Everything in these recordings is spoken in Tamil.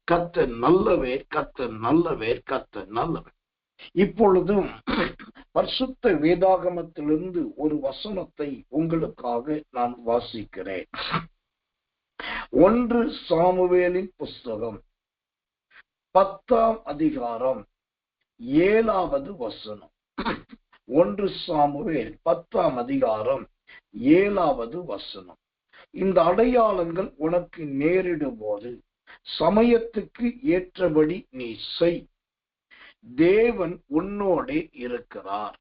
கர்த்தர் நல்லவர், கர்த்தர் நல்லவர், கர்த்தர் நல்லவர். இப்பொழுதும் பரிசுத்த வேதாகமத்திலிருந்து ஒரு வசனத்தை உங்களுக்காக நான் வாசிக்கிறேன். 1 சாமுவேலின் புஸ்தகம் 10ஆம் அதிகாரம் 7வது வசனம். 1 சாமுவேல் 10ஆம் அதிகாரம் 7வது வசனம். இந்த அடையாளங்கள் உனக்கு நேரிடும் போது சமயத்துக்கு ஏற்றபடி நீ செய், தேவன் உன்னோடே இருக்கிறார்.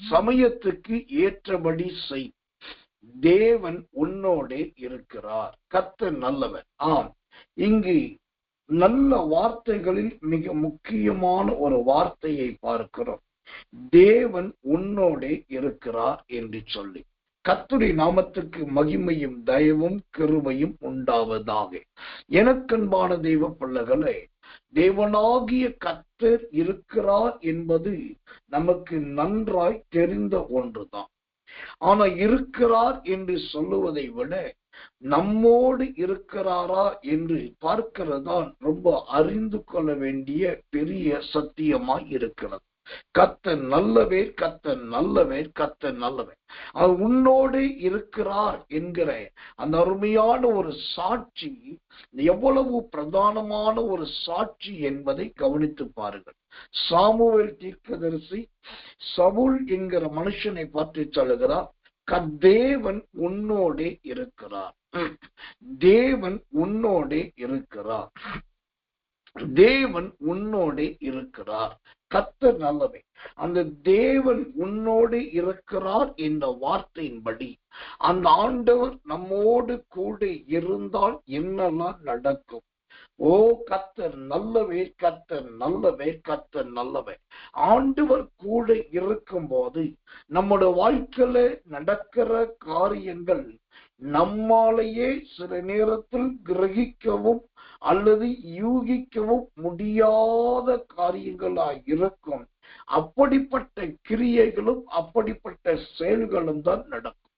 சமயத்துக்கு ஏற்றபடி செய், தேவன் உன்னோடே இருக்கிறார். கர்த்தர் நல்லவர். ஆம், இங்கு நல்ல வார்த்தைகளில் மிக முக்கியமான ஒரு வார்த்தையை பார்க்கிறோம். தேவன் உன்னோடே இருக்கிறார் என்று சொல்லி. கர்த்தருடைய நாமத்துக்கு மகிமையும் தயவும் கிருபையும் உண்டாவதாக. எனக்கன்பான தெய்வ பிள்ளைகளே, தேவனாகிய கர்த்தர் இருக்கிறார் என்பது நமக்கு நன்றாய் தெரிந்த ஒன்றுதான். ஆனா இருக்கிறார் என்று சொல்லுவதை விட நம்மோடு இருக்கிறாரா என்று பார்க்கிறதான் ரொம்ப அறிந்து கொள்ள வேண்டிய பெரிய சத்தியமாய் இருக்கிறது. கர்த்தர் நல்லவர், கர்த்தர் நல்லவர், கர்த்தர் நல்லவர். அவர் உன்னோடு இருக்கிறார் என்கிற அந்த அருமையான ஒரு சாட்சி எவ்வளவு பிரதானமான ஒரு சாட்சி என்பதை கவனித்து பாருங்கள். சாமுவேல் தீர்க்கதரிசி சவுல் என்கிற மனுஷனை பார்த்து சொல்லுகிறார், தேவன் உன்னோடே இருக்கிறார், தேவன் உன்னோடே இருக்கிறார், தேவன் உன்னோடே இருக்கிறார். கர்த்தர் நல்லவர். அந்த தேவன் உன்னோடு இருக்கிறார் என்ற வார்த்தையின்படி அந்த ஆண்டவர் நம்மோடு கூட இருந்தால் என்னெல்லாம் நடக்கும்? ஓ கர்த்தர் நல்லவர், கர்த்தர் நல்லவர், கர்த்தர் நல்லவர். ஆண்டவர் கூட இருக்கும் போது நம்முடைய வாழ்க்கையில நடக்கிற காரியங்கள் நம்மாலேயே சில நேரத்தில் கிரகிக்கவும் அல்லது யூகிக்கவும் முடியாத காரியங்களாய் இருக்கும். அப்படிப்பட்ட கிரியைகளும் அப்படிப்பட்ட செயல்களும் தான் நடக்கும்.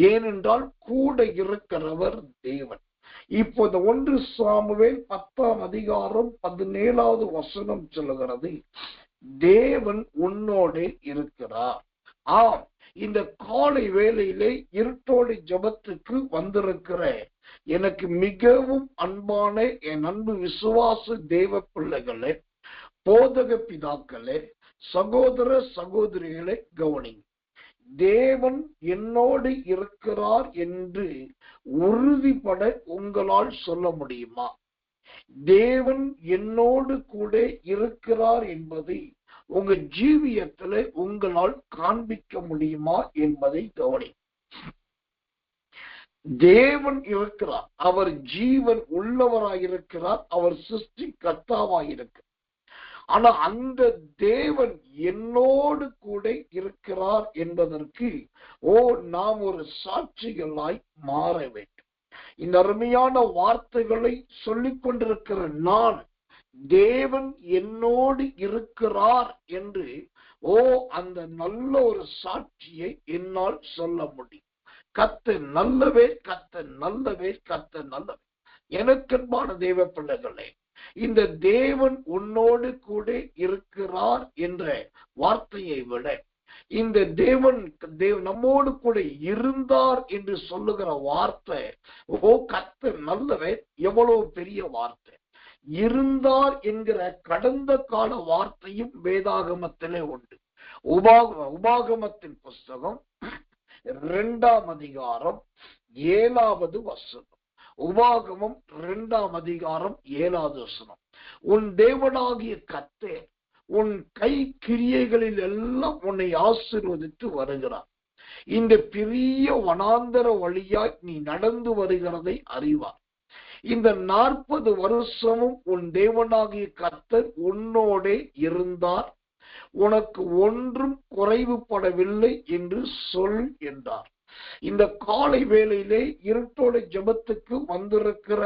ஏனென்றால் கூட இருக்கிறவர் தேவன். இப்போது 1 சாமுவேல் 10ஆம் அதிகாரம் 17வது வசனம் சொல்லுகிறது, தேவன் உன்னோடு இருக்கிறார். ஆம், இந்த காலை வேளையிலே இருட்டோடு ஜெபத்துக்கு வந்திருக்கிற எனக்கு மிகவும் அன்பான என் அன்பு விசுவாச தேவ பிள்ளைகளே, போதக பிதாக்களே, சகோதர சகோதரிகளை கவனிங்க. தேவன் என்னோடு இருக்கிறார் என்று உறுதிப்பட உங்களால் சொல்ல முடியுமா? தேவன் என்னோடு கூட இருக்கிறார் என்பதை உங்க ஜீவியத்துல உங்களால் காண்பிக்க முடியுமா என்பதை கவனி. தேவன் இருக்கிறார், அவர் ஜீவன் உள்ளவராயிருக்கிறார், அவர் சிருஷ்டி கர்த்தாவாயிருக்கிறார். ஆனா அந்த தேவன் என்னோடு கூட இருக்கிறார் என்பதற்கு நாம் ஒரு சாட்சிகளாய் மாற வேண்டும். இந்த அருமையான வார்த்தைகளை சொல்லிக் கொண்டிருக்கிற நான், தேவன் என்னோடு இருக்கிறார் என்று அந்த நல்ல ஒரு சாட்சியை என்னால் சொல்ல முடியும். கர்த்தர் நல்லவர், கர்த்தர் நல்லவர், கர்த்தர் நல்லவர். எனக்கன்பான தேவ பிள்ளைகளே, இந்த தேவன் உன்னோடு கூட இருக்கிறார் என்ற வார்த்தையை விட இந்த தேவன் நம்மோடு கூட இருந்தார் என்று சொல்லுகிற வார்த்தை, கர்த்தர் நல்லவர், எவ்வளவு பெரிய வார்த்தை. இருந்தார் என்கிற கடந்த கால வார்த்தையும் வேதாகமத்திலே உண்டு. உபாகமத்தின் புஸ்தகம் 2ஆம் அதிகாரம் 7வது வசனம். உபாகமம் 2ஆம் அதிகாரம் 7வது வசனம். உன் தேவனாகிய கர்த்தர் உன் கை கிரியைகளில் எல்லாம் உன்னை ஆசீர்வதித்து வருகிறார். இந்த பெரிய வனாந்தர வழியாய் நீ நடந்து வருகிறதை அறிவார். இந்த 40 வருஷமும் உன் தேவனாகிய கர்த்தர் உன்னோடே இருந்தார், உனக்கு ஒன்றும் குறைவுபடவில்லை என்று சொல் என்றார். இந்த காலை வேளையிலே இருட்டோட ஜெபத்துக்கு வந்திருக்கிற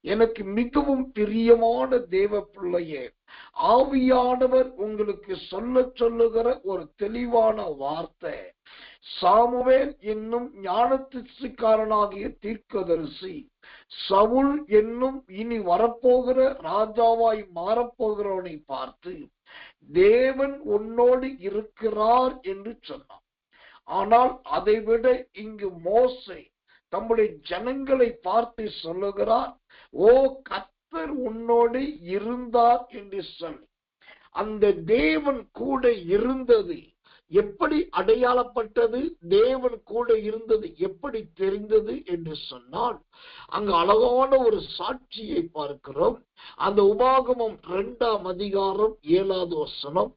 எனக்கு மிகவும் பிரியமான தேவ பிள்ளையே, ஆவியானவர் உங்களுக்கு சொல்லுகிற ஒரு தெளிவான வார்த்தை, சாமுவேல் என்னும் ஞானத்திற்காரனாகிய தீர்க்கதரிசி சவுல் என்னும் இனி வரப்போகிற ராஜாவாய் மாறப்போகிறவனை பார்த்து தேவன் உன்னோடு இருக்கிறார் என்று சொன்னான். ஆனால் அதைவிட இங்கு மோசே தம்முடைய ஜனங்களை பார்த்து சொல்லுகிறார், ஓ கர்த்தர் உன்னோடு இருந்தார் என்று சொல்லி. அந்த தேவன் கூட இருந்தது எப்படி அடையாளப்பட்டது, தேவன் கூட இருந்தது எப்படி தெரிந்தது என்று சொன்னால், அங்கு அழகான ஒரு சாட்சியை பார்க்கிறோம். அந்த உபாகமம் 2ஆம் அதிகாரம் 7வது வசனம்,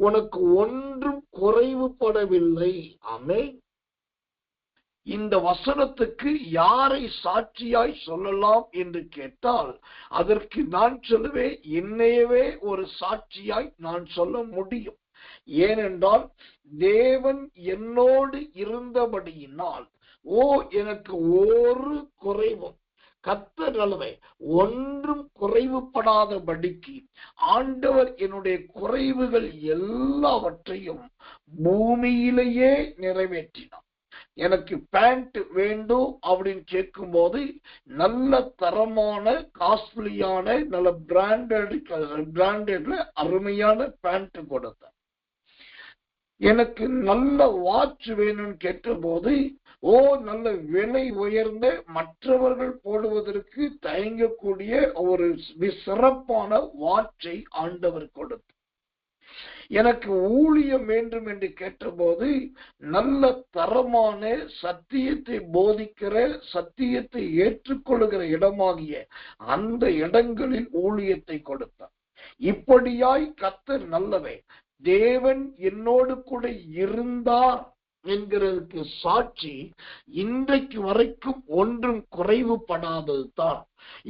உனக்கு ஒன்றும் குறைவுபடவில்லை. ஆமென். இந்த வசனத்துக்கு யாரை சாட்சியாய் சொல்லலாம் என்று கேட்டால், அதற்கு நான் சொல்லுவேன், என்னையவே ஒரு சாட்சியாய் நான் சொல்ல முடியும். ஏனென்றால் தேவன் என்னோடு இருந்தபடியினால் எனக்கு ஒரு குறைவும், கர்த்தர் அளவை ஒன்றும் குறைவுபடாதபடிக்கு ஆண்டவர் என்னுடைய குறைவுகள் எல்லாவற்றையும் பூமியிலேயே நிறைவேற்றினார். எனக்கு பேண்ட் வேண்டும் அப்படின்னு கேட்கும் போது நல்ல தரமான காஸ்ட்லியான நல்ல பிராண்டட்ல அருமையான பேண்ட் கொடுத்தார். எனக்கு நல்ல வாட்ச் வேணும்னு கேட்ட போது நல்ல விலை உயர்ந்த மற்றவர்கள் போடுவதற்கு தயங்கக்கூடிய ஒரு சிறப்பான வாட்சை ஆண்டவர் கொடுத்தார். எனக்கு ஊழியம் வேண்டும் என்று கேட்டபோது நல்ல தரமான சத்தியத்தை போதிக்கிற, சத்தியத்தை ஏற்றுக்கொள்ளுகிற இடமாகிய அந்த இடங்களில் ஊழியத்தை கொடுத்தார். இப்படியாய் கர்த்தர் நல்லவே, தேவன் என்னோடு கூட இருந்தார் என்கிறதுக்கு சாட்சி இன்றைக்கு வரைக்கும் ஒன்றும் குறைவுபடாதது தான்.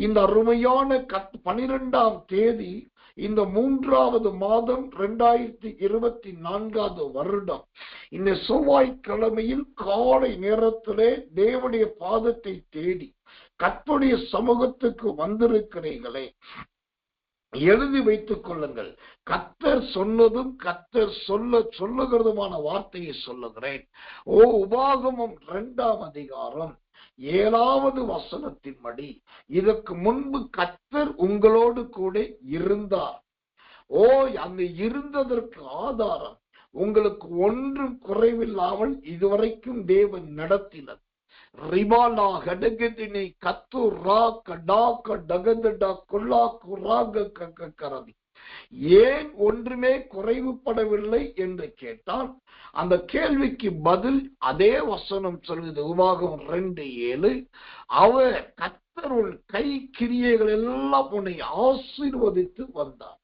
இந்த அருமையான 12ஆம் தேதி இந்த 3வது மாதம் 2024 வருடம் இந்த செவ்வாய்க்கிழமையில் காலை நேரத்திலே தேவனுடைய பாதத்தை தேடி கர்த்தருடைய சமூகத்துக்கு வந்திருக்கிறீர்களே, எழுதி வைத்துக் கொள்ளுங்கள். கர்த்தர் சொன்னதும் கர்த்தர் சொல்லுகிறதுமான வார்த்தையை சொல்லுகிறேன். உபாகமம் 2ஆம் அதிகாரம் 7வது வசனத்தின்படி, இதற்கு முன்பு கர்த்தர் உங்களோடு கூட இருந்தார். அந்த இருந்ததற்கு ஆதாரம் உங்களுக்கு ஒன்றும் குறைவில்லாமல் இதுவரைக்கும் தேவன் நடத்தினர். ரிபாலா கடகதினை கத்து ராக டாக டகதடா கொல்லாக்கு ராக கரதி. ஏன் ஒன்றுமே குறைவுபடவில்லை என்று கேட்டால், அந்த கேள்விக்கு பதில் அதே வசனம் சொல்லுது. உபாகமம் 2:7, அவர் கர்த்தர் உன் கை கிரியைகள் எல்லாம் உன்னை ஆசீர்வதித்து வந்தார்.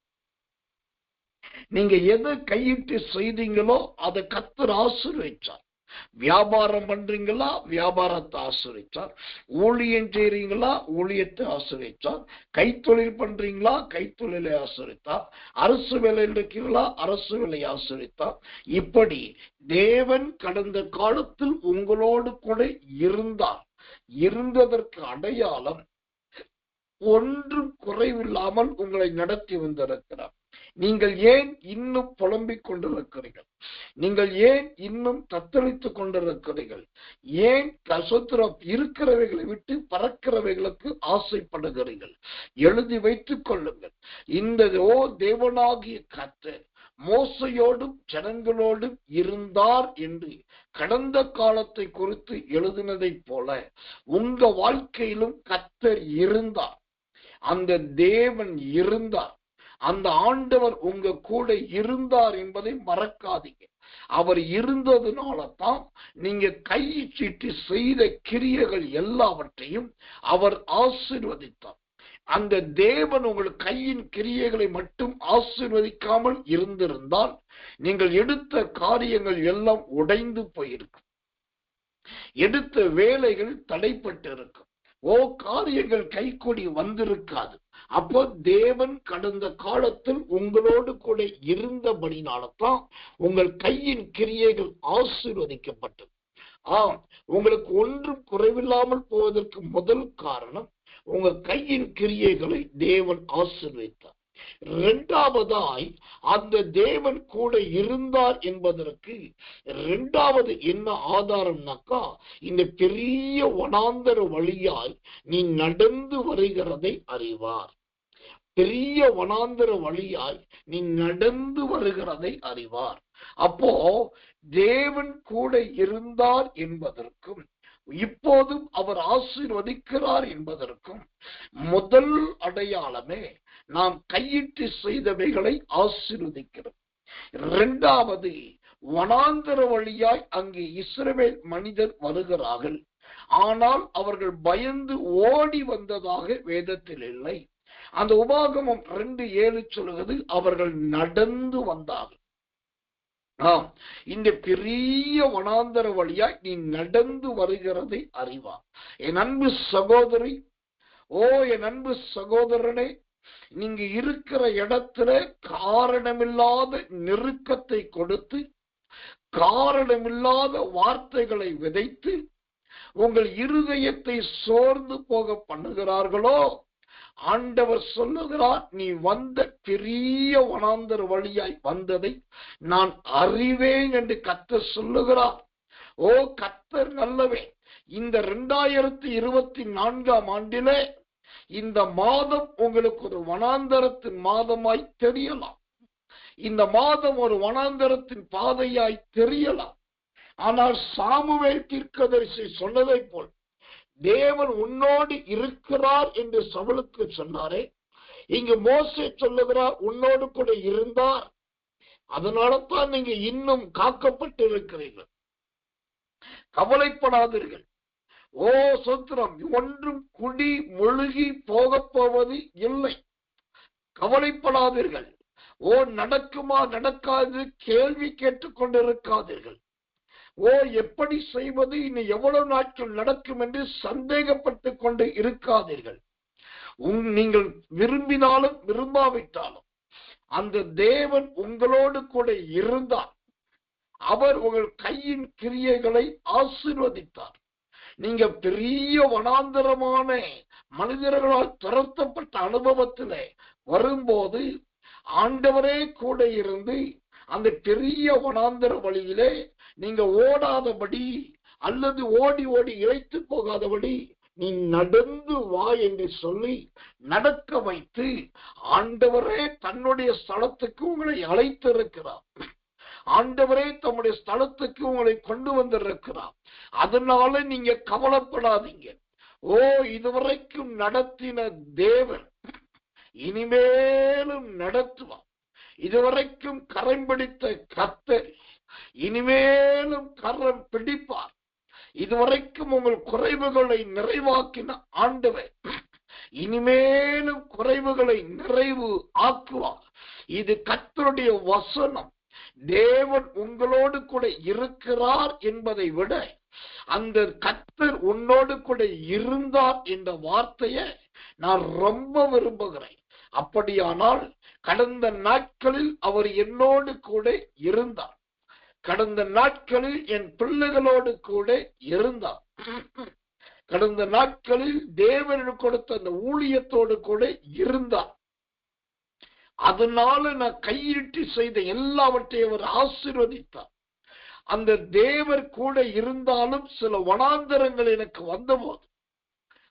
நீங்க எதை கையிட்டு செய்தீங்களோ அதை கர்த்தர் ஆசீர்வதிச்சார். வியாபாரம் பண்றீங்களா, வியாபாரத்தை ஆசீர்வதிச்சார். ஊழியம் செய்றீங்களா, ஊழியத்தை ஆசீர்வதிச்சார். கைத்தொழில் பண்றீங்களா, கைத்தொழிலை ஆசீர்வதித்தார். அரசு வேலையில் இருக்கீங்களா, அரசு வேலையை ஆசீர்வதித்தார். இப்படி தேவன் கடந்த காலத்தில் உங்களோடு கூட இருந்தார். இருந்ததற்கு அடையாளம் ஒன்றும் குறைவில்லாமல் உங்களை நடத்தி வந்திருக்கிறார். நீங்கள் ஏன் இன்னும் புலம்பிக் கொண்டிருக்கிறீர்கள்? நீங்கள் ஏன் இன்னும் தத்தளித்துக் கொண்டிருக்கிறீர்கள்? ஏன் கசத்திரம் இருக்கிறவைகளை விட்டு பறக்கிறவைகளுக்கு ஆசைப்படுகிறீர்கள்? எழுதி வைத்துக் கொள்ளுங்கள். இந்த தேவனாகிய கர்த்தர் மோசையோடும் ஜனங்களோடும் இருந்தார் என்று கடந்த காலத்தை குறித்து எழுதினதை போல உங்க வாழ்க்கையிலும் கர்த்தர் இருந்தார். அந்த தேவன் இருந்தார். அந்த ஆண்டவர் உங்க கூட இருந்தார் என்பதை மறக்காதீங்க. அவர் இருந்ததுனால தான் நீங்க கையிட்டு செய்த கிரியைகள் எல்லாவற்றையும் அவர் ஆசீர்வதித்தார். அந்த தேவன் உங்கள் கையின் கிரியைகளை மட்டும் ஆசீர்வதிக்காமல் இருந்திருந்தால் நீங்கள் எடுத்த காரியங்கள் எல்லாம் உடைந்து போயிருக்கும். எடுத்த வேலைகள் தடைப்பட்டு இருக்கும். காரியங்கள் கைகூடி வந்திருக்காது. அப்போ தேவன் கடந்த காலத்தில் உங்களோடு கூட இருந்தபடினால்தான் உங்கள் கையின் கிரியைகள் ஆசீர்வதிக்கப்பட்டது. உங்களுக்கு ஒன்றும் குறைவில்லாமல் போவதற்கு முதல் காரணம் உங்கள் கையின் கிரியைகளை தேவன் ஆசீர்வதித்தார். இரண்டாவதாய் அந்த தேவன் கூட இருந்தார் என்பதற்கு இரண்டாவது என்ன ஆதாரம்னாக்கா, இந்த பெரிய வனாந்தர வழியாய் நீ நடந்து வருகிறதை அறிவார். பெரிய வனாந்தர வழியாய் நீ நடந்து வருகிறதை அறிவார். அப்போ தேவன் கூட இருந்தார் என்பதற்கும் இப்போதும் அவர் ஆசீர்வதிக்கிறார் என்பதற்கும் முதல் அடையாளமே நாம் கையிட்டு செய்தவைகளை ஆசீர்வதிக்கிறோம். இரண்டாவது, வனாந்தர வழியாய் அங்கே இஸ்ரவேல் மனிதர் வருகிறார்கள். ஆனால் அவர்கள் பயந்து ஓடி வந்ததாக வேதத்தில் இல்லை. அந்த உபாகமம் 2:7 சொல்லுகிறது, அவர்கள் நடந்து வந்தார்கள். இந்த பெரிய வனாந்தர வழியாய் நீ நடந்து வருகிறதை அறிவார். என் அன்பு சகோதரி, என் அன்பு சகோதரனே, நீங்க இருக்கிற இடத்துல காரணமில்லாத நெருக்கத்தை கொடுத்து, காரணமில்லாத வார்த்தைகளை விதைத்து உங்கள் இருதயத்தை சோர்ந்து போக பண்ணுகிறார்களோ, ஆண்டவர் சொல்லுகிறார், நீ வந்த பெரிய வனாந்தர வழியாய் வந்ததை நான் அறிவேன் என்று கர்த்தர் சொல்லுகிறார். கர்த்தர் நல்லவே. இந்த 2024ஆம் ஆண்டிலே இந்த மாதம் உங்களுக்கு ஒரு வனாந்தரத்தின் மாதமாய் தெரியலாம். இந்த மாதம் ஒரு வனாந்தரத்தின் பாதையாய் தெரியலாம். ஆனால் சாமுவேல் தீர்க்கதரிசி சொன்னதை போல் தேவன் உன்னோடு இருக்கிறார் என்று சவுலுக்கு சொன்னாரே, இங்கு மோசே சொல்லுகிறார் உன்னோடு கூட இருந்தார். அதனால தான் நீங்க இன்னும் காக்கப்பட்டிருக்கிறீர்கள். கவலைப்படாதீர்கள். சொத்திரம், ஒன்றும் குடி முழுகி போக போவது இல்லை. கவலைப்படாதீர்கள். நடக்குமா நடக்காது கேள்வி கேட்டுக் கொண்டிருக்காதீர்கள். எப்படி செய்வது, இன்னும் எவ்வளவு நாட்கள் நடக்கும் என்று சந்தேகப்பட்டு கொண்டு இருக்காதீர்கள். நீங்கள் விரும்பினாலும் விரும்பாவிட்டாலும் அந்த தேவன் உங்களோடு கூட இருந்தார். அவர் உங்கள் கையின் கிரியைகளை ஆசீர்வதித்தார். நீங்க பெரிய வனாந்தரமான மனிதர்களால் துரத்தப்பட்ட அனுபவத்திலே வரும்போது ஆண்டவரே கூட இருந்து அந்த பெரிய வனாந்தர வழியிலே நீங்க ஓடாதபடி அல்லது ஓடி ஓடி இழைத்து போகாதபடி நீ நடந்து வா என்று சொல்லி நடக்க வைத்து ஆண்டவரே தன்னுடைய ஸ்தலத்துக்கு உங்களை அழைத்திருக்கிறார். ஆண்டவரே தம்முடைய ஸ்தலத்துக்கு உங்களை கொண்டு வந்திருக்கிறார். அதனால நீங்க கவலைப்படாதீங்க. இதுவரைக்கும் நடத்தின தேவன் இனிமேலும் நடத்துவார். இதுவரைக்கும் கரம் பிடித்த கர்த்தர் இனிமேலும் கரம் பிடிப்பார். இதுவரைக்கும் உங்கள் குறைவுகளை நிறைவாக்கின ஆண்டவர் இனிமேலும் குறைவுகளை நிறைவு ஆக்குவார். இது கர்த்தருடைய வசனம். தேவன் உங்களோடு கூட இருக்கிறார் என்பதை விட அந்த கர்த்தர் உன்னோடு கூட இருந்தார் என்ற வார்த்தையை நான் ரொம்ப விரும்புகிறேன். அப்படியானால் கடந்த நாட்களில் அவர் என்னோடு கூட இருந்தார். கடந்த நாட்களில் என் பிள்ளைகளோடு கூட இருந்தார். கடந்த நாட்களில் தேவனுக்கு கொடுத்த அந்த ஊழியத்தோடு கூட இருந்தார். அதனால நான் கையிட்டு செய்த எல்லாவற்றையும் அவர் ஆசீர்வதித்தார். அந்த தேவர் கூட இருந்தாலும் சில வனாந்தரங்கள் எனக்கு வந்தபோது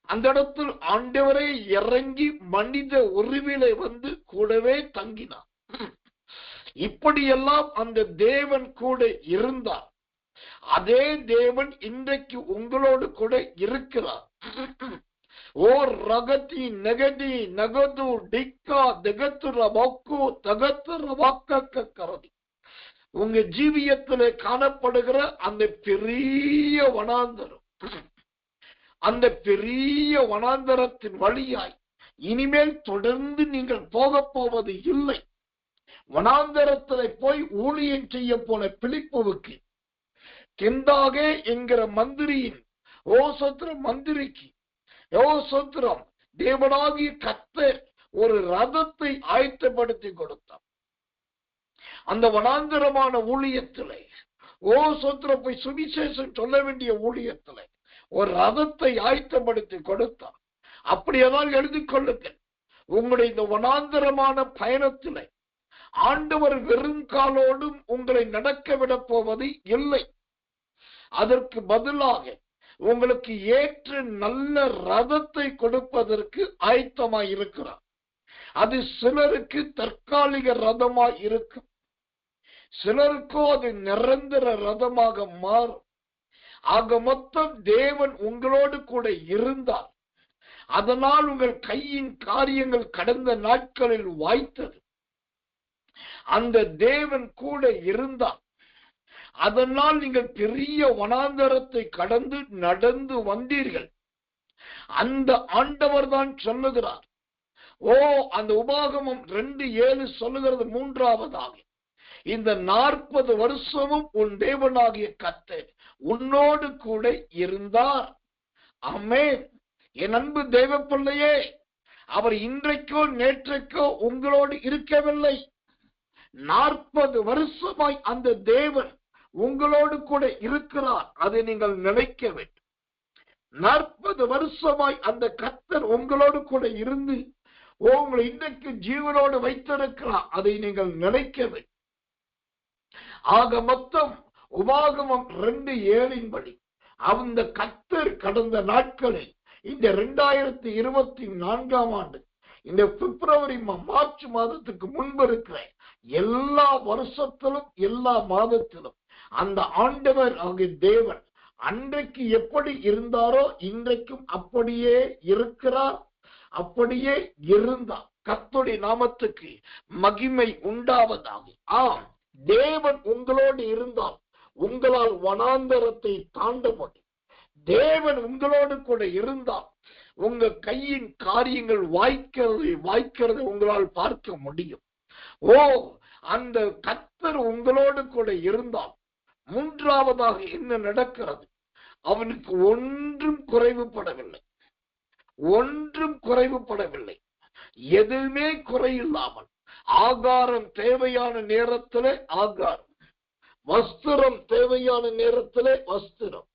அந்த இடத்தில் ஆண்டவரே இறங்கி மனித உருவிலே வந்து கூடவே தங்கினார். இப்படியெல்லாம் அந்த தேவன் கூட இருந்தார். அதே தேவன் இன்றைக்கு உங்களோடு கூட இருக்கிறார். ரகதி நகதி நகது டிக்கா தகத்துர வாக்கு தகத்துர வாக்க கரதி உங்க ஜீவியத்திலே காணப்படுகிற அந்த பெரிய வனாந்தரம், அந்த பெரிய வனாந்தரத்தின் வழியாய் இனிமேல் தொடர்ந்து நீங்கள் போக போவது இல்லை. வனாந்தரத்தில் போய் ஊழியம் செய்ய போன பிலிப்புவுக்கு கெந்தாகே என்கிற மந்திரியின் மந்திரிக்கு சோத்திரம் தேவனாகிய கர்த்தர் ஒரு ரதத்தை ஆயத்தப்படுத்தி கொடுத்தார். அந்த வனாந்தரமான ஊழியத்திலே சோத்திரம் போய் சுவிசேஷம் சொல்ல வேண்டிய ஊழியத்திலே ஒரு ரதத்தை ஆயத்தப்படுத்தி கொடுத்தார். அப்படியெல்லாம் எழுதி கொள்ளுங்கள். உங்களுடைய இந்த வனாந்தரமான பயணத்திலே ஆண்டவர் வெறும் காலோடும் உங்களை நடக்க விட போவது இல்லை. அதற்கு பதிலாக உங்களுக்கு ஏற்ற நல்ல ரதத்தை கொடுப்பதற்கு ஆயத்தமாய் இருக்கிறார். அது சிலருக்கு தற்காலிக ரதமாய் இருக்கும், சிலருக்கோ அது நிரந்தர ரதமாக மாறும். ஆக மொத்தம் தேவன் உங்களோடு கூட இருந்தார். அதனால் உங்கள் கையின் காரியங்கள் கடந்த நாட்களில் வாய்த்தது. அந்த தேவன் கூட இருந்தார். அதனால் நீங்கள் பெரிய வனாந்தரத்தை கடந்து நடந்து வந்தீர்கள். அந்த ஆண்டவர் தான் சொல்லுகிறார். அந்த உபாகமம் 2:7 சொல்லுகிறது மூன்றாவதாக, இந்த 40 வருஷமும் உன் தேவனாகிய கர்த்தர் உன்னோடு கூட இருந்தார். ஆமென். என் அன்பு தேவ பிள்ளையே, அவர் இன்றைக்கோ நேற்றைக்கோ உங்களோடு இருக்கவில்லை. 40 வருஷமாய் அந்த தேவன் உங்களோடு கூட இருக்கிறார். அதை நீங்கள் நினைக்க வேண்டும். 40 வருஷமாய் அந்த கர்த்தர் உங்களோடு கூட இருந்து உங்களை இன்றைக்கு ஜீவனோடு வைத்திருக்கிறார். அதை நீங்கள் நினைக்க வேண்டும். ஆக மொத்தம் உபாகமம் 2:7 படி அந்த கர்த்தர் கடந்த நாட்களில் இந்த 2024 ஆண்டு இந்த பிப்ரவரி மார்ச் மாதத்துக்கு முன்பு இருக்கிற எல்லா வருஷத்திலும் எல்லா மாதத்திலும் அந்த ஆண்டவர் ஆகிய தேவன் அன்றைக்கு எப்படி இருந்தாரோ இன்றைக்கும் அப்படியே இருக்கிறார், அப்படியே இருந்தார். கர்த்தருடைய நாமத்துக்கு மகிமை உண்டாவதாக. ஆம், தேவன் உங்களோடு இருந்தால் உங்களால் வனாந்தரத்தை தாண்ட முடியும். தேவன் உங்களோடு கூட இருந்தால் உங்க கையின் காரியங்கள் வாய்க்கிறதை உங்களால் பார்க்க முடியும். அந்த கர்த்தர் உங்களோடு கூட இருந்தால் மூன்றாவதாக என்ன நடக்கிறது? அவனுக்கு ஒன்றும் குறைவுபடவில்லை, ஒன்றும் குறைவுபடவில்லை. எதுவுமே குறையில்லாமல் ஆகாரம் தேவையான நேரத்திலே ஆகாரம், வஸ்திரம் தேவையான நேரத்திலே வஸ்திரம்,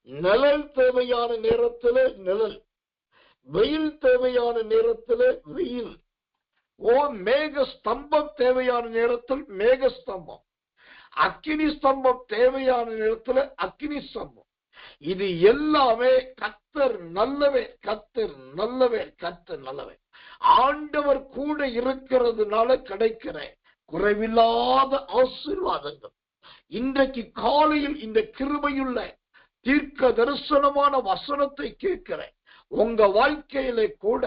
நிழல் தேவையான நேரத்திலே நிழல், வெயில் தேவையான நேரத்திலே வெயில், மேக ஸ்தம்பம் தேவையான நேரத்தில் மேக ஸ்தம்பம், அக்கினி ஸ்தம்பம் தேவையான நேரத்தில் அக்கினி ஸ்தம்பம். இது எல்லாமே கர்த்தர் நல்லவே, கர்த்தர் நல்லவே, கர்த்தர் நல்லவே. ஆண்டவர் கூட இருக்கிறதுனால கிடைக்கிற குறைவில்லாத ஆசீர்வாதங்கள். இன்றைக்கு காலையில் இந்த கிருபையுள்ள தீர்க்க தரிசனமான வசனத்தை கேட்கிற உங்க வாழ்க்கையிலே கூட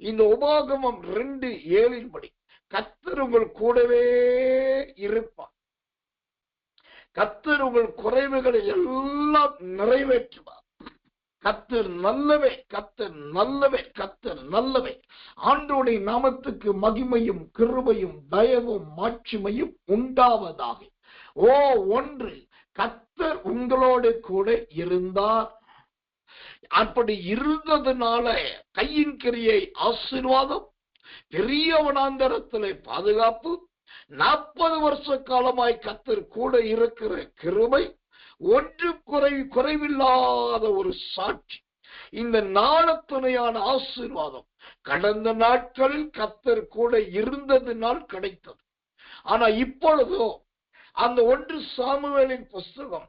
இந்த உபாகமம் 2:7 படி கர்த்தர் உங்கள் கூடவே இருப்பார். கர்த்தர் உங்கள் குறைவுகளை எல்லாம் நிறைவேற்றுவார். கர்த்தர் நல்லவே, கர்த்தர் நல்லவே, கர்த்தர் நல்லவே. ஆண்டவருடைய நாமத்துக்கு மகிமையும் கிருபையும் தயவும் மாட்சிமையும் உண்டாவதாக. ஒன்று, கர்த்தர் உங்களோடு கூட இருந்தார். அப்படி இருந்ததுனால கையின் கிரியை ஆசீர்வாதம், பெரிய வனாந்தரத்திலே பாதுகாப்பு, 40 வருஷ காலமாய் கர்த்தர் கூட இருக்கிற கிருபை, ஒன்று குறைவில்லாத ஒரு சாட்சி. இந்த நாளத்துணையான ஆசீர்வாதம் கடந்த நாட்களில் கர்த்தர் கூட இருந்ததினால் கிடைத்தது. ஆனா இப்பொழுதோ அந்த 1 சாமுவேலின் புஸ்தகம்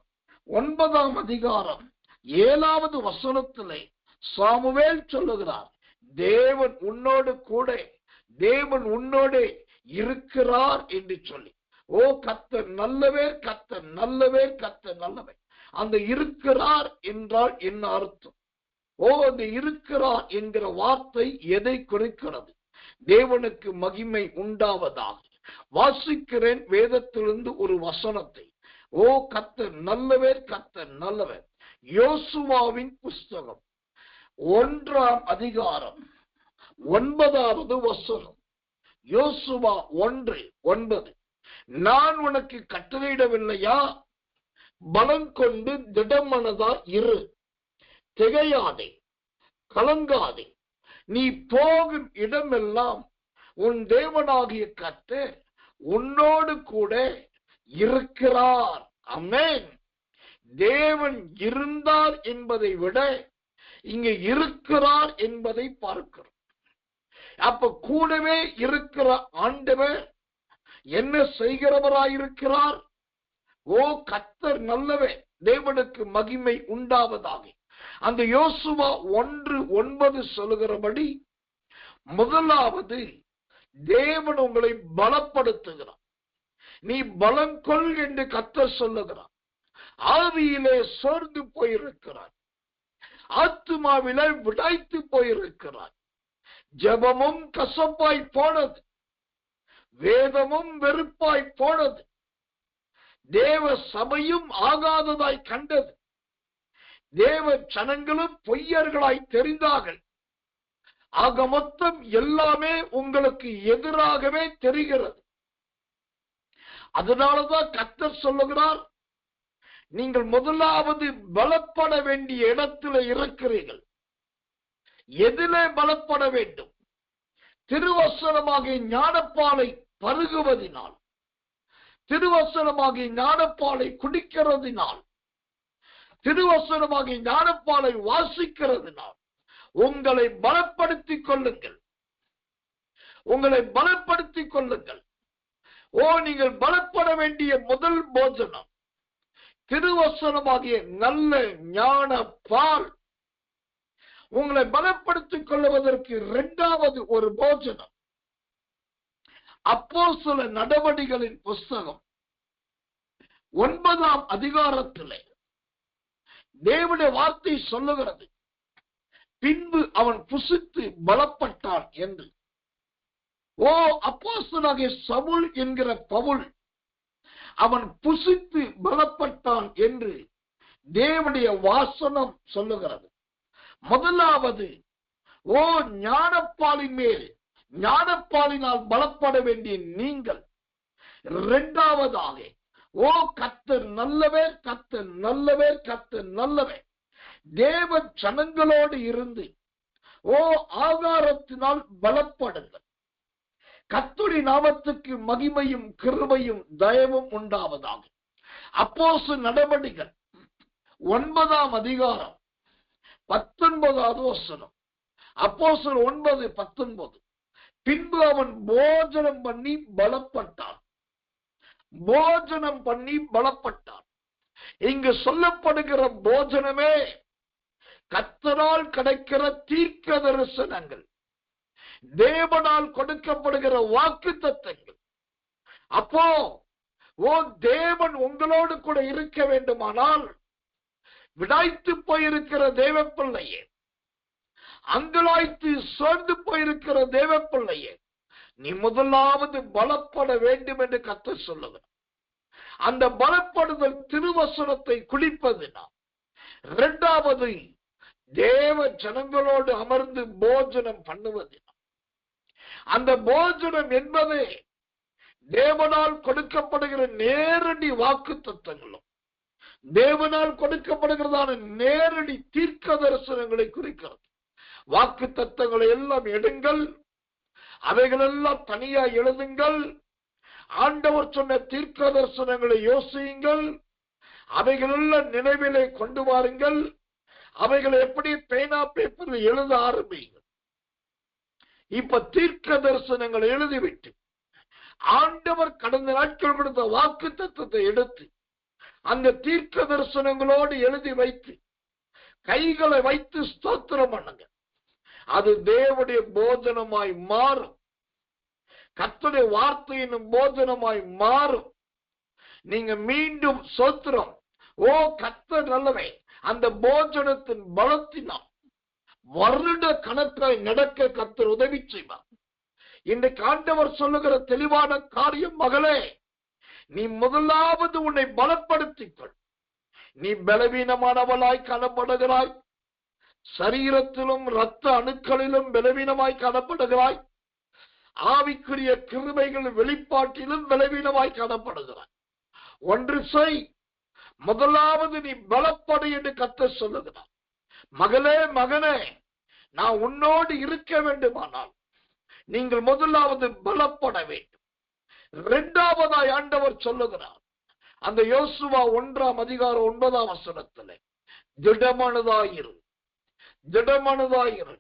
9ஆம் அதிகாரம் 7வது வசனத்திலே சாமுவேல் சொல்லுகிறார், தேவன் உன்னோடு கூட, தேவன் உன்னோடு இருக்கிறார் என்று சொல்லி. கர்த்தர் நல்லவே, கர்த்தர் நல்லவே, கர்த்தர் நல்லவே. அந்த இருக்கிறார் என்றால் என்ன அர்த்தம்? அந்த இருக்கிறார் என்கிற வார்த்தை எதை குறிக்கிறது? தேவனுக்கு மகிமை உண்டாவதாக. வாசிக்கிறேன் வேதத்திலிருந்து ஒரு வசனத்தை. கர்த்தர் நல்லவே, கர்த்தர் நல்லவே. யோசுவாவின் புஸ்தகம் 1ஆம் அதிகாரம் 9வது வசனம். யோசுவா 1:9. நான் உனக்கு கட்டளையிடவில்லையா? பலம் கொண்டு திடமனதா இரு, திகையாதே, கலங்காதே. நீ போகும் இடமெல்லாம் உன் தேவனாகிய கர்த்தர் உன்னோடு கூட இருக்கிறார். ஆமென். தேவன் இருந்தார் என்பதை விட இங்கே இருக்கிறார் என்பதை பார்க்கிறோம். அப்ப கூடவே இருக்கிற ஆண்டவர் என்ன செய்கிறவராயிருக்கிறார்? ஓ கர்த்தர் நல்லவே, தேவனுக்கு மகிமை உண்டாவதாக. அந்த யோசுவா 1:9 சொல்லுகிறபடி, முதலாவது தேவன் உங்களை பலப்படுத்துகிறார். நீ பலம் கொள் என்று கர்த்தர் சொல்லுகிறார். ஆவியிலே சோர்ந்து போயிருக்கிறார், ஆத்துமாவிலே விடாய்த்து போயிருக்கிறார். ஜெபமும் கசப்பாய் போனது, வேதமும் வெறுப்பாய் போனது, தேவ சபையும் ஆகாததாய் கண்டது, தேவ ஜனங்களும் பொய்யர்களாய் தெரிந்தார்கள். ஆக மொத்தம் எல்லாமே உங்களுக்கு எதிராகவே தெரிகிறது. அதனாலதான் கர்த்தர் சொல்லுகிறார், நீங்கள் முதலாவது பலப்பட வேண்டிய இடத்துல இருக்கிறீர்கள். எதிலே பலப்பட வேண்டும்? திருவசனமாகிய ஞானப்பாலை பருகுவதினால், திருவசனமாகிய ஞானப்பாலை குடிக்கிறதினால், திருவசனமாகிய ஞானப்பாலை வாசிக்கிறதினால் உங்களை பலப்படுத்திக் கொள்ளுங்கள். உங்களை பலப்படுத்திக் கொள்ளுங்கள். ஓ, நீங்கள் பலப்பட வேண்டிய முதல் போஜனம் திருவசனமாகிய நல்ல ஞான பால். உங்களை பலப்படுத்திக் கொள்வதற்கு இரண்டாவது ஒரு போஜனம் அப்போஸ்தலர் நடவடிக்கைகளின் புஸ்தகம் 9ஆம் அதிகாரத்திலே தேவனுடைய வார்த்தை சொல்லுகிறது, பின்பு அவன் புசித்து பலப்பட்டான் என்று. ஓ, அப்போஸ்தலனாகிய சவுல் என்கிற பவுல் அவன் புசித்து பலப்பட்டான் என்று தேவனுடைய வாசனம் சொல்லுகிறது. முதலாவது, ஓ ஞானப்பாலின் மேல், ஞானப்பாலினால் பலப்பட வேண்டிய நீங்கள். இரண்டாவதாக, ஓ கர்த்தர் நல்லவர், கர்த்தர் நல்லவர், கர்த்தர் நல்லவர். தேவ ஜனங்களோடு இருந்து ஓ ஆகாரத்தினால் பலப்படுங்கள். கர்த்தருடைய நாமத்துக்கு மகிமையும் கிருபையும் தயவும் உண்டாவதாக. அப்போஸ்தலர் நடவடிக்கைகள் 9ஆம் அதிகாரம் 19வது வசனம். அப்போஸ்தலர் 9:19. பின்பு அவன் போஜனம் பண்ணி பலப்பட்டான். போஜனம் பண்ணி பலப்பட்டான். இங்கு சொல்லப்படுகிற போஜனமே கர்த்தரால் கிடைக்கிற தீர்க்க தரிசனங்கள், தேவனால் கொடுக்கப்படுகிற வாக்குத்தத்தங்கள். அப்போ ஓ தேவன் உங்களோடு கூட இருக்க வேண்டுமானால், விடாய்த்து போயிருக்கிற தேவ பிள்ளையே, அங்கலாய்த்து சோர்ந்து போயிருக்கிற தேவ பிள்ளையே, நீ முதலாவது பலப்பட வேண்டும் என்று கர்த்தர் சொல்லுகிறார். அந்த பலப்படுதல் திருவசனத்தை குடிப்பதுனா. இரண்டாவது, தேவ ஜனங்களோடு அமர்ந்து போஜனம் பண்ணுவதுனா. அந்த போஜனம் என்பதே தேவனால் கொடுக்கப்படுகிற நேரடி வாக்கு தத்தங்களும், தேவனால் கொடுக்கப்படுகிறதான நேரடி தீர்க்க தரிசனங்களை குறிக்கிறது. வாக்கு தத்தங்களை எல்லாம் எடுங்கள், அவைகளெல்லாம் தனியா எழுதுங்கள். ஆண்டவர் சொன்ன தீர்க்க தரிசனங்களை யோசியுங்கள், அவைகளெல்லாம் நினைவிலே கொண்டு வாருங்கள். அவைகளை எப்படி பேனா பேப்பரில் எழுத ஆரம்பியுங்கள். இப்ப தீர்க்க தரிசனங்களை எழுதிவிட்டு ஆண்டவர் கடந்த நாட்கள் கொடுத்த வாக்கு தத்தத்தை எடுத்து அந்த தீர்க்க தரிசனங்களோடு எழுதி வைத்து கைகளை வைத்து ஸ்தோத்திரம் பண்ணுங்க. அது தேவனுடைய போஜனமாய் மாறும். கர்த்தருடைய வார்த்தையின் போஜனமாய் மாறும். நீங்க மீண்டும் ஸ்தோத்திரம், ஓ கர்த்தர் நல்லவே, அந்த போஜனத்தின் பலத்தினால் வருட கணக்காய் நடக்க கர்த்தர் உதவி செய்வார். இன்றைக்கு ஆண்டவர் சொல்லுகிற தெளிவான காரியம், மகளே, நீ முதலாவது உன்னை பலப்படுத்திக்கொள். நீ பலவீனமானவளாய் காணப்படுகிறாய். சரீரத்திலும் இரத்த அணுக்களிலும் பலவீனமாய் காணப்படுகிறாய். ஆவிக்குரிய கிருபைகள் வெளிப்பாட்டிலும் பலவீனமாய் காணப்படுகிறாய். ஒன்று செய், முதலாவது நீ பலப்படு என்று கர்த்தர் சொல்லுகிறார். மகளே, மகனே, நான் உன்னோடு இருக்க வேண்டுமானால் நீங்கள் முதலாவது பலப்பட வேண்டும். இரண்டாவதாய் ஆண்டவர் சொல்லுகிறார், அந்த யோசுவா 1ஆம் அதிகாரம் 9ஆம் வசனத்திலே, திடமனதாயிரு, திடமனதாயிரு.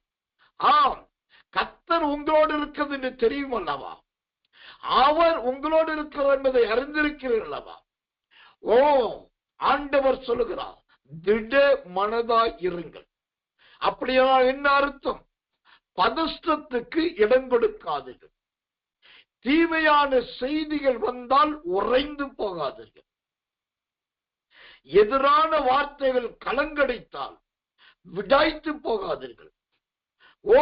ஆம், கர்த்தர் உங்களோடு இருக்கிறது என்று தெரியும் அல்லவா? அவர் உங்களோடு இருக்கிறார் என்பதை அறிந்திருக்கிறீர்கள் அல்லவா? ஓ, ஆண்டவர் சொல்லுகிறார், திட மனதாய் இருங்கள். அப்படியானால் என்ன அர்த்தம்? பதஷ்டத்துக்கு இடம் கொடுக்காதீர்கள். தீமையான செய்திகள் வந்தால் உறைந்து போகாதீர்கள். எதிரான வார்த்தைகள் கலங்கடித்தால் விடாய்த்து போகாதீர்கள். ஓ,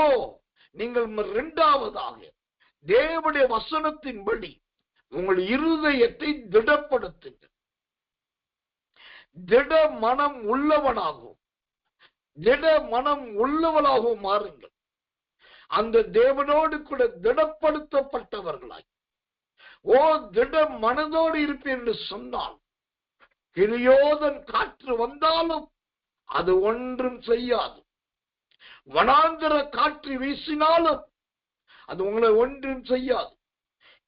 நீங்கள் இரண்டாவதாக தேவனுடைய வசனத்தின்படி உங்கள் இருதயத்தை திடப்படுத்துங்கள். திட மனம் உள்ளவனாகவும் திட மனம் உள்ளவனாகவும் மாறுங்கள். அந்த தேவனோடு கூட திடப்படுத்தப்பட்டவர்களாய், ஓ, திட மனதோடு இருப்பேன் என்று சொன்னால், கிளியோதன் காற்று வந்தாலும் அது ஒன்றும் செய்யாது. வனாந்தர காற்று வீசினாலும் அது உங்களை ஒன்றும் செய்யாது.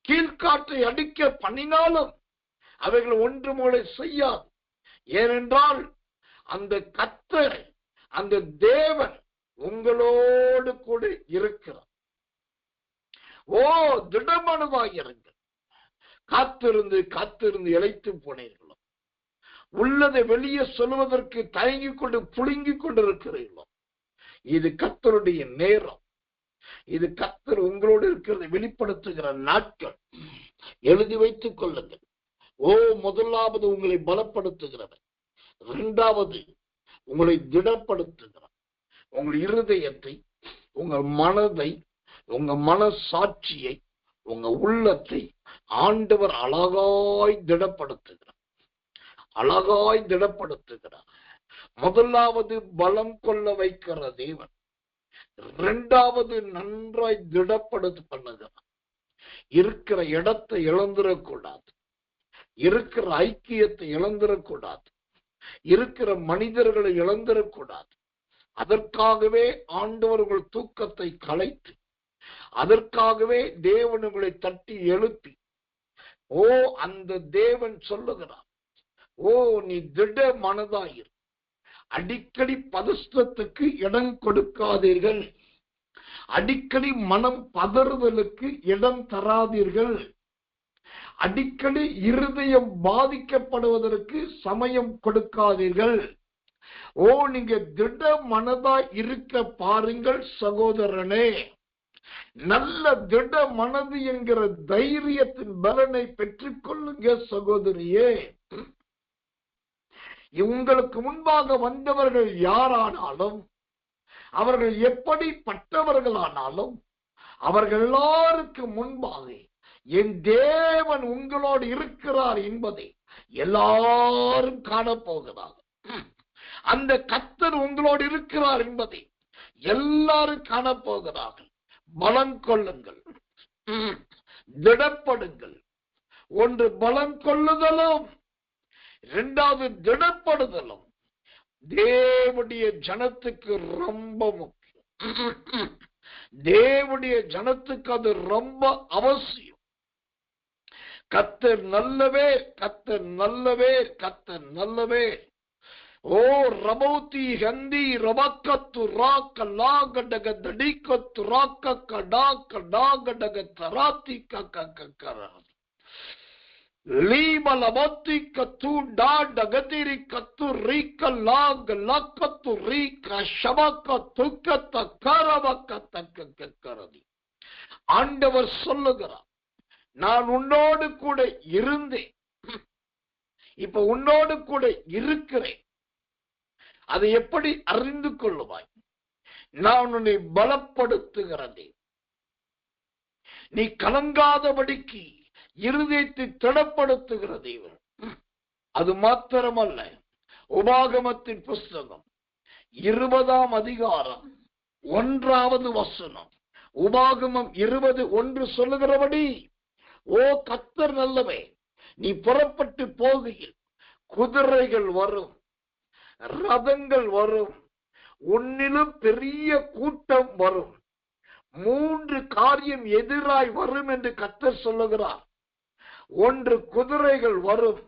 கீழ்காற்றை அடிக்க பண்ணினாலும் அவைகள் ஒன்றும் உங்களை செய்யாது. ஏனென்றால் அந்த கர்த்தர், அந்த தேவன் உங்களோடு கூட இருக்கிறார். ஓ, திடமனதாய் இருங்கள். காத்திருந்து காத்திருந்து இளைத்து போனீர்களோ, உள்ளதை வெளியே சொல்வதற்கு தயங்கிக் கொண்டு புழுங்கிக் கொண்டிருக்கிறீர்களோ, இது கர்த்தருடைய நேரம். இது கர்த்தர் உங்களோடு இருக்கிறதை வெளிப்படுத்துகிற நாட்கள். எழுதி வைத்துக் கொள்ளுங்கள். ஓ, முதலாவது உங்களை பலப்படுத்துகிறவர், இரண்டாவது உங்களை திடப்படுத்துகிறார். உங்கள் இருதயத்தை, உங்கள் மனதை, உங்க மனசாட்சியை, உங்க உள்ளத்தை ஆண்டவர் அழகாய் திடப்படுத்துகிறார். அழகாய் திடப்படுத்துகிறார். முதலாவது பலம் கொள்ள வைக்கிற தேவன், இரண்டாவது நன்றாய் திடப்படுத்த பண்ணுகிறார். இருக்கிற இடத்தை இழந்துடக்கூடாது, இருக்கிற ஐக்கியத்தை இழந்துடக்கூடாது, இருக்கிற மனிதர்களை இழந்துடக்கூடாது. அதற்காகவே ஆண்டவர் உங்கள் தூக்கத்தை கலைத்து, அதற்காகவே தேவன் உங்களை தட்டி எழுப்பி, ஓ, அந்த தேவன் சொல்லுகிறார், ஓ, நீ திட மனதாயிரு. அடிக்கடி பதஷ்டத்துக்கு இடம் கொடுக்காதீர்கள். அடிக்கடி மனம் பதறுதலுக்கு இடம் தராதீர்கள். அடிக்கடி இருதயம் பாதிக்கப்படுவதற்கு சமயம் கொடுக்காதீர்கள். ஓ, நீங்க திட மனதாய் இருக்க பாருங்கள் சகோதரனே. நல்ல திட மனது என்கிற தைரியத்தின் பலனை பெற்றுக் கொள்ளுங்க சகோதரியே. உங்களுக்கு முன்பாக வந்தவர்கள் யாரானாலும், அவர்கள் எப்படிப்பட்டவர்களானாலும், அவர்கள் எல்லாருக்கும் முன்பாக என் தேவன் உங்களோடு இருக்கிறார் என்பதை எல்லாரும் காணப்போகிறார்கள். அந்த கர்த்தர் உங்களோடு இருக்கிறார் என்பதை எல்லாரும் காணப்போகிறார்கள். பலம் கொள்ளுங்கள், திடப்படுங்கள். ஒன்று பலம் கொள்ளுதலும், இரண்டாவது திடப்படுதலும் தேவனுடைய ஜனத்துக்கு ரொம்ப முக்கியம். தேவனுடைய ஜனத்துக்கு அது ரொம்ப அவசியம். கர்த்தர் நல்லவே, கர்த்தர் நல்லவே, கர்த்தர் நல்லவே. ஓ, ரபௌதி ஹந்தி ரபக்கத்து ராக்க லாகடக தடிக்கத்து ராக்க கடாக்க டாகடக தராத்தி கக்கராதி லீமலபத்தி கத்து டா டகதிரி கத்து ரீக்க லாக லக்கத்து ரீக்க ஷபக்க துக்கத்த கரவக்க கரதி. ஆண்டவர் சொல்லுகிறார், நான் உன்னோடு கூட இருந்தேன், இப்ப உன்னோடு கூட இருக்கிறேன். அதை எப்படி அறிந்து கொள்ளுவாய்? நான் உன்னை பலப்படுத்துகிறதே. நீ கலங்காதபடிக்கு இருதயத்தை திடப்படுத்துகிற தேவன். அது மாத்திரமல்ல, உபாகமத்தின் புஸ்தகம் 20ஆம் அதிகாரம் 1வது வசனம், உபாகமம் 20:1 சொல்லுகிறபடி, ஓ, கர்த்தர் நல்லவே, நீ புறப்பட்டு போகையில் குதிரைகள் வரும், ரதங்கள் வரும், உன்னிலும் பெரிய கூட்டம் வரும். 3 காரியம் எதிராய் வரும் என்று கர்த்தர் சொல்லுகிறார். 1, குதிரைகள் வரும்,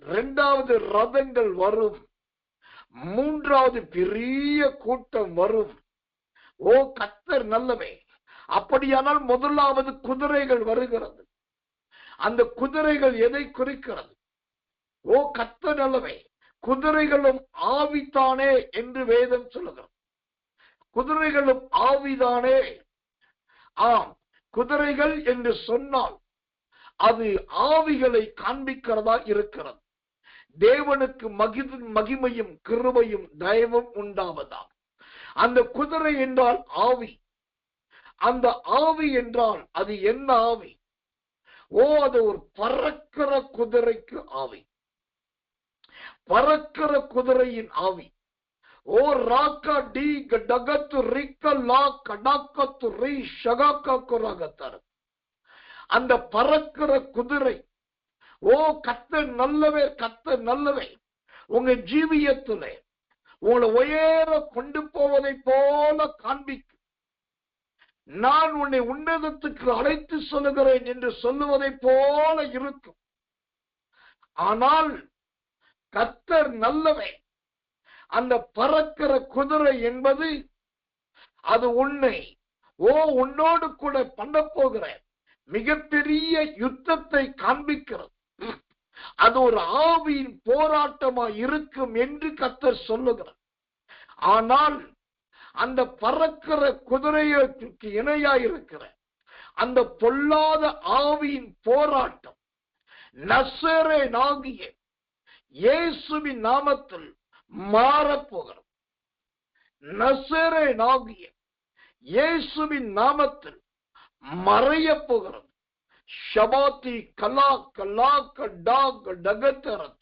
2வது ரதங்கள் வரும், 3வது பெரிய கூட்டம் வரும். ஓ கர்த்தர் நல்லவே. அப்படியானால் முதலாவது குதிரைகள் வருகிறது. அந்த குதிரைகள் எதை குறிக்கிறது? ஓ கர்த்தர் நல்லவே. குதிரைகளும் ஆவித்தானே என்று வேதம் சொல்லுகிறது. குதிரைகளும் ஆவிதானே. ஆம், குதிரைகள் என்று சொன்னால் அது ஆவிகளை காண்பிக்கிறதா இருக்கிறது. தேவனுக்கு மகிமையும் கிருபையும் தயவும் உண்டாவதா. அந்த குதிரை என்றால் ஆவி. அந்த ஆவி என்றால் அது என்ன ஆவி? ஓ அது ஒரு பறக்கிற குதிரைக்கு ஆவி, பறக்கிற குதிரையின் ஆவி. ஓ ராக்கா டி டகத்து ரிக்க லா கடாக்கத்து ரி ஷகாக்கா குராகத்தர். அந்த பறக்கிற குதிரை. ஓ கர்த்தர் நல்லவே, கர்த்தர் நல்லவே. உங்க ஜீவியத்திலே உங்களை உயர கொண்டு போவதை போல காண்பிக்கும். நான் உன்னை உன்னதத்துக்கு அழைத்து சொல்லுகிறேன் என்று சொல்லுவதை போல இருக்கும். ஆனால் கர்த்தர் நல்லவே. அந்த பறக்கிற குதிரை என்பது அது உன்னை உன்னோடு கூட பண்ண போகிற மிகப்பெரிய யுத்தத்தை காண்பிக்கிறது. அது ஒரு ஆவியின் போராட்டமா இருக்கும் என்று கர்த்தர் சொல்லுகிறார். ஆனால் அந்த பறக்கிற குதிரைக்கு இணையாயிருக்கிற அந்த பொல்லாத ஆவியின் போராட்டம் நசரேயனாகிய இயேசுவின் நாமத்தில் மாறப்போகிறது. நசரேயனாகிய இயேசுவின் நாமத்தில் மறைய போகிறது. ஷபாத்தி கலா கலா கடாக டகத்தரத்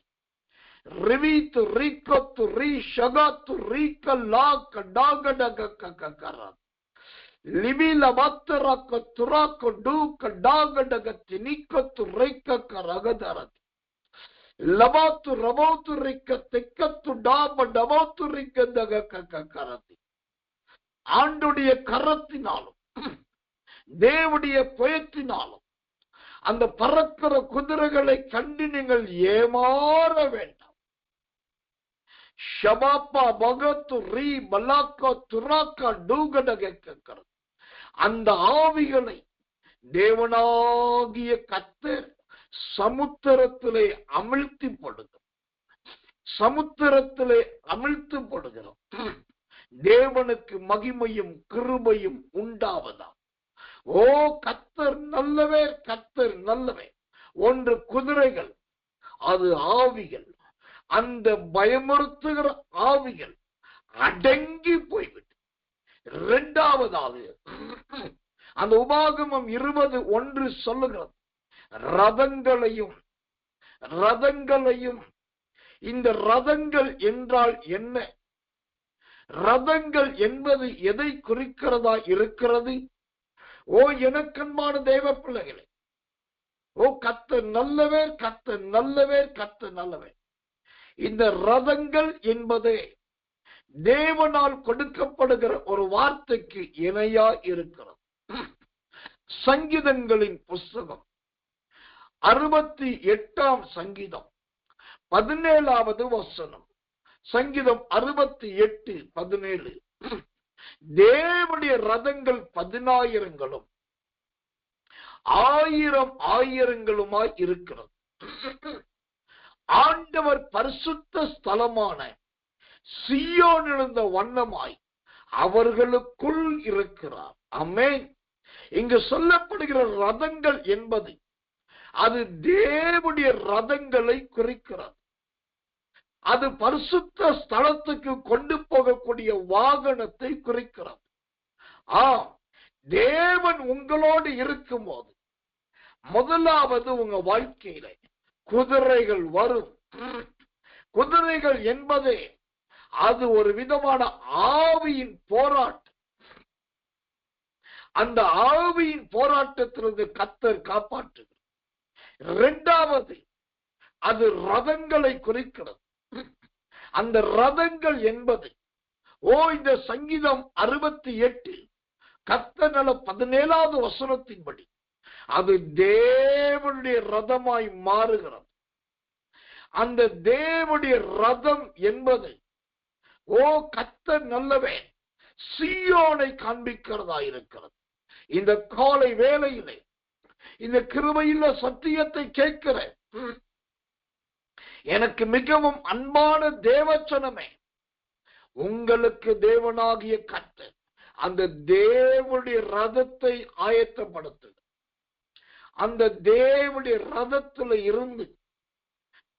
ரிவித்து ரிக்கத்து ரி ஷகாத்து ரிக்கலா கடாக டகக்கக்கரத் லிபில மத்தரக்க துராக்க டூக்க டாக டகத்தி நிக்கத்து ரிக்கக்கரகதரத் லபாத்து ரபோத்து ரிக்க திக்கத்து டாப டபோத்து ரிக்க டகக்கக்கரத். ஆண்டுடைய கரத்தினாலும் தேவனுடைய புயத்தினாலும் அந்த பறக்கிற குதிரைகளை கண்டு நீங்கள் ஏமாற வேண்டாம். ஷபாப்பா பகத்து ரீ பலாக்கா துராக்கா டூகடக. அந்த ஆவிகளை தேவனாகிய கர்த்தர் சமுத்திரத்திலே அமிழ்த்தி போடுகிறோம். சமுத்திரத்திலே அமிழ்த்து போடுகிறோம். தேவனுக்கு மகிமையும் கிருபையும் உண்டாவதா. ஓ கர்த்தர் நல்லவே, கர்த்தர் நல்லவே. ஒன்று குதிரைகள், அது ஆவிகள். அந்த பயமுறுத்துகிற ஆவிகள் அடங்கி போய்விட்டு. இரண்டாவதாக அந்த உபாகமம் 20:1 சொல்லுகிறது, ரதங்களையும் ரதங்களையும். இந்த ரதங்கள் என்றால் என்ன? ரதங்கள் என்பது எதை குறிக்கிறதா இருக்கிறது? ஓ எனக்கன்பான தேவ பிள்ளைகளே, ஓ கர்த்தர் நல்லவே, கர்த்தர் நல்லவே, கர்த்தர் நல்லவே. இந்த ரதங்கள் என்பதே தேவனால் கொடுக்கப்படுகிற ஒரு வார்த்தைக்கு இணையா இருக்கிறது. சங்கீதங்களின் புஸ்தகம் 68 சங்கீதம் 17வது வசனம். சங்கீதம் 68:17. தேவனுடைய ரதங்கள் 10,000ங்களும் 1000,000ங்களுமாய் இருக்கிறது. ஆண்டவர் பரிசுத்த ஸ்தலமான சீயோன் எழுந்த வண்ணமாய் அவர்களுக்குள் இருக்கிறார். ஆமென். இங்கு சொல்லப்படுகிற ரதங்கள் என்பது அது தேவனுடைய ரதங்களை குறிக்கிறது. அது பரிசுத்த ஸ்தலத்துக்கு கொண்டு போகக்கூடிய வாகனத்தை குறிக்கிறது. தேவன் உங்களோடு இருக்கும் போது முதலாவது உங்க வாழ்க்கையில குதிரைகள் வரும். குதிரைகள் என்பதே அது ஒரு விதமான ஆவியின் போராட்டம். அந்த ஆவியின் போராட்டத்திலிருந்து கர்த்தர் காப்பாற்றுகிறார். இரண்டாவது அது ரதங்களை குறிக்கிறது. அந்த ரதங்கள் என்பது இந்த சங்கீதம் 68 கர்த்தர் 17வது வசனத்தின்படி அது தேவனுடைய ரதமாய் மாறுகிறது. அந்த தேவனுடைய ரதம் என்பது கர்த்தர் நல்லவே, சீயோனை காண்பிக்கிறதா இருக்கிறது. இந்த காலை வேளையிலே இந்த கிருபையுள்ள சத்தியத்தை கேட்கிற எனக்கு மிகவும் அன்பான தேவச்சனமே, உங்களுக்கு தேவனாகிய கர்த்தர் அந்த தேவனுடைய ரதத்தை ஆயத்தப்படுத்து. அந்த தேவனுடைய ரதத்துல இருந்து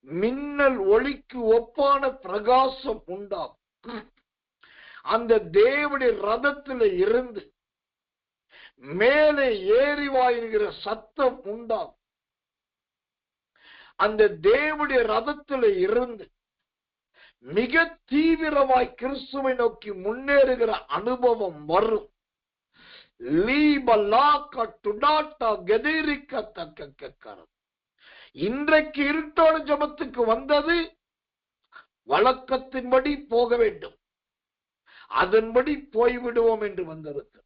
மின்னல் ஒளிக்கு ஒப்பான பிரகாசம் உண்டாகும். அந்த தேவனுடைய ரதத்துல இருந்து மேலே ஏறிவா என்கிற சத்தம் உண்டாகும். அந்த தேவனுடைய ரதத்துல இருந்து மிக தீவிரமாய் கிறிஸ்துவை நோக்கி முன்னேறுகிற அனுபவம் வரும். இன்றைக்கு இருட்டோட ஜபத்துக்கு வந்தது வழக்கத்தின்படி போக வேண்டும், அதன்படி போய்விடுவோம் என்று வந்திருக்கிறது.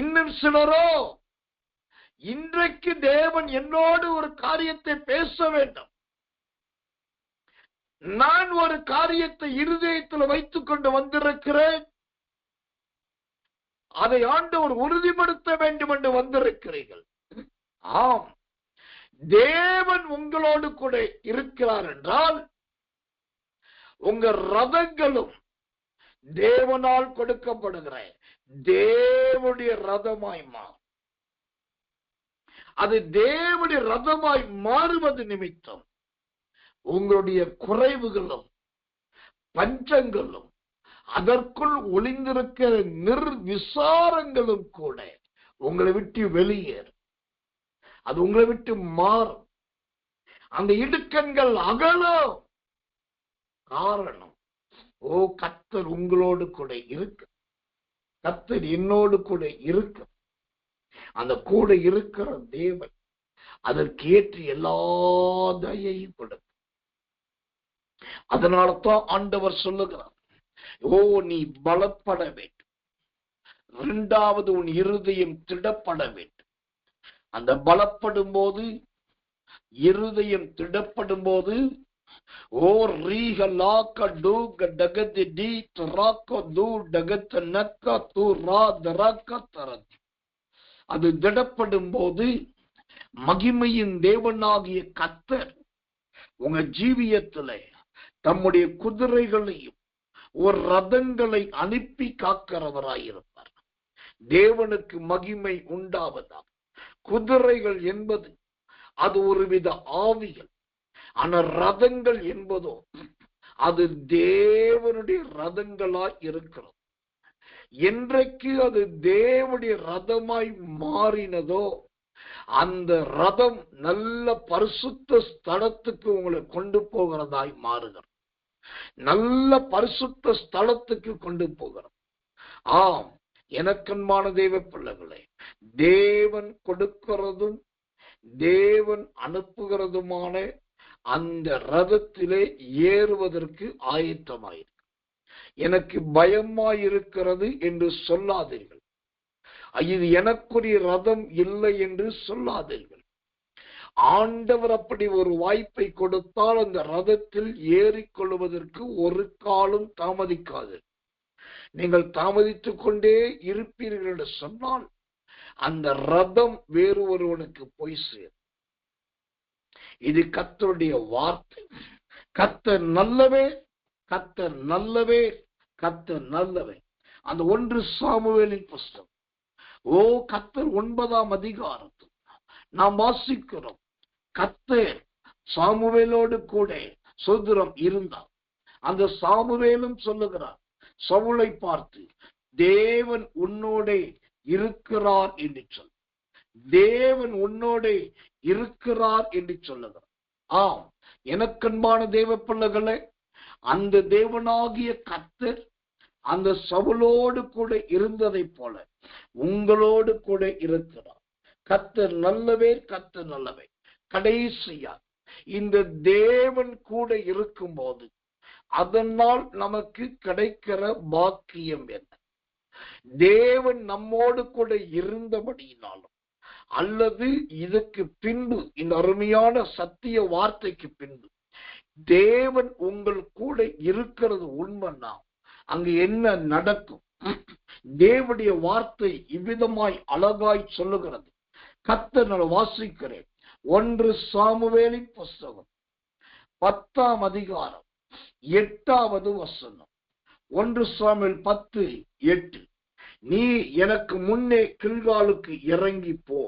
இன்னும் சிலரோ இன்றைக்கு தேவன் என்னோடு ஒரு காரியத்தை பேச வேண்டும், நான் ஒரு காரியத்தை இருதயத்தில் வைத்துக் கொண்டு வந்திருக்கிறேன், அதை ஆண்டவர் உறுதிப்படுத்த வேண்டும் என்று வந்திருக்கிறீர்கள். ஆம், தேவன் உங்களோடு கூட இருக்கிறார் என்றால் உங்க ரதங்களும் தேவனால் கொடுக்கப்படுகிற தேவனுடைய ரதமாய் மாறும். அது தேவனுடைய ரதமாய் மாறுவது நிமித்தம் உங்களுடைய குறைவுகளும் பஞ்சங்களும் அதற்குள் ஒளிந்திருக்கிற நிர்விசாரங்களும் கூட உங்களை விட்டு வெளியேறும். அது உங்களை விட்டு மாறும். அந்த இடுக்கண்கள் அகலும். காரணம், ஓ கர்த்தர் உங்களோடு கூட இருக்கு, கர்த்தர் என்னோடு கூட இருக்கு. அந்த கூட இருக்கிற தேவன் அதற்கு ஏற்று எல்லா தயையும் கொடுக்கும். அதனால்தான் ஆண்டவர் சொல்லுகிறார், ஓ நீ பலப்பட வேண்டும், இரண்டாவது உன் இருதயம் திடப்பட வேண்டும். அந்த பலப்படும் போது, இருதயம் திடப்படும் போது, ஓ ரீக லாக்க டூக டகதி டி தராக்க தூ டகத்த நக்க தூ ரா தராக்க தரதி. அது திடப்படும் போது மகிமையின் தேவனாகிய கர்த்தர் உங்க ஜீவியத்துல தம்முடைய குதிரைகளையும் ஒரு ரதங்களை அனுப்பி காக்கிறவராயிருப்பார். தேவனுக்கு மகிமை உண்டாவதா. குதிரைகள் என்பது அது ஒருவித ஆவிகள், ஆனால் ரதங்கள் என்பதோ அது தேவனுடைய ரதங்களாய் இருக்கிறது. என்றைக்கு அது தேவனுடைய ரதமாய் மாறினதோ அந்த ரதம் நல்ல பரிசுத்த ஸ்தலத்துக்கு உங்களை கொண்டு போகிறதாய் மாறுகிறது. நல்ல பரிசுத்த ஸ்தலத்துக்கு கொண்டு போகிறது. ஆம், எனக்கன்பான தேவ பிள்ளைகளே, தேவன் கொடுக்கிறதும் தேவன் அனுப்புகிறதுமான அந்த ரதத்திலே ஏறுவதற்கு ஆயத்தமாயிருக்கு. எனக்கு பயமாயிருக்கிறது என்று சொல்லாதீர்கள். இது எனக்குரிய ரதம் இல்லை என்று சொல்லாதீர்கள். ஆண்டவர் அப்படி ஒரு வாய்ப்பை கொடுத்தால் அந்த ரதத்தில் ஏறிக்கொள்வதற்கு ஒரு காலம் தாமதிக்காது. நீங்கள் தாமதித்துக் கொண்டே இருப்பீர்கள் என்று சொன்னால் அந்த ரதம் வேறு ஒருவனுக்கு போய் சேரும். இது கர்த்தருடைய வார்த்தை. கர்த்தர் நல்லவே, கர்த்தர் நல்லவே, கர்த்தர் நல்லவே. அந்த 1 சாமுவேலின் புஸ்தகம், ஓ கர்த்தர் 9ஆம் அதிகாரத்தில் நாம் வாசிக்கிறோம். கர்த்தர் சாமுவேலோடு கூட சுதந்திரம் இருந்தார். அந்த சாமுவேலும் சொல்லுகிறார், சவுலை பார்த்து தேவன் உன்னோட இருக்கிறார் என்று சொல், தேவன் உன்னோட இருக்கிறார் என்று சொல்லுகிறார். ஆம், எனக்கன்பான தேவ பிள்ளைகளே, அந்த தேவனாகிய கர்த்தர் அந்த சவுலோடு கூட இருந்ததை போல உங்களோடு கூட இருக்கிறார். கர்த்தர் நல்லவே, கர்த்தர் நல்லவே. கடைசியா இந்த தேவன் கூட இருக்கும் போது அதனால் நமக்கு கிடைக்கிற பாக்கியம் என்ன? தேவன் நம்மோடு கூட இருந்தபடியினாலும் அல்லது இதுக்கு பின்பு, இந்த அருமையான சத்திய வார்த்தைக்கு பின்பு தேவன் உங்கள் கூட இருக்கிறது உண்மைன்னா அங்கு என்ன நடக்கும்? தேவனுடைய வார்த்தை இவ்விதமாய் அழகாய் சொல்லுகிறது. கர்த்தர் நான் வாசிக்கிறேன். 1 சாமுவேலின் புஸ்தகம் 10ஆம் அதிகாரம் 8வது வசனம். 1 சாமுவேல் 10:8. நீ எனக்கு முன்னே கில்காலுக்கு இறங்கி போ,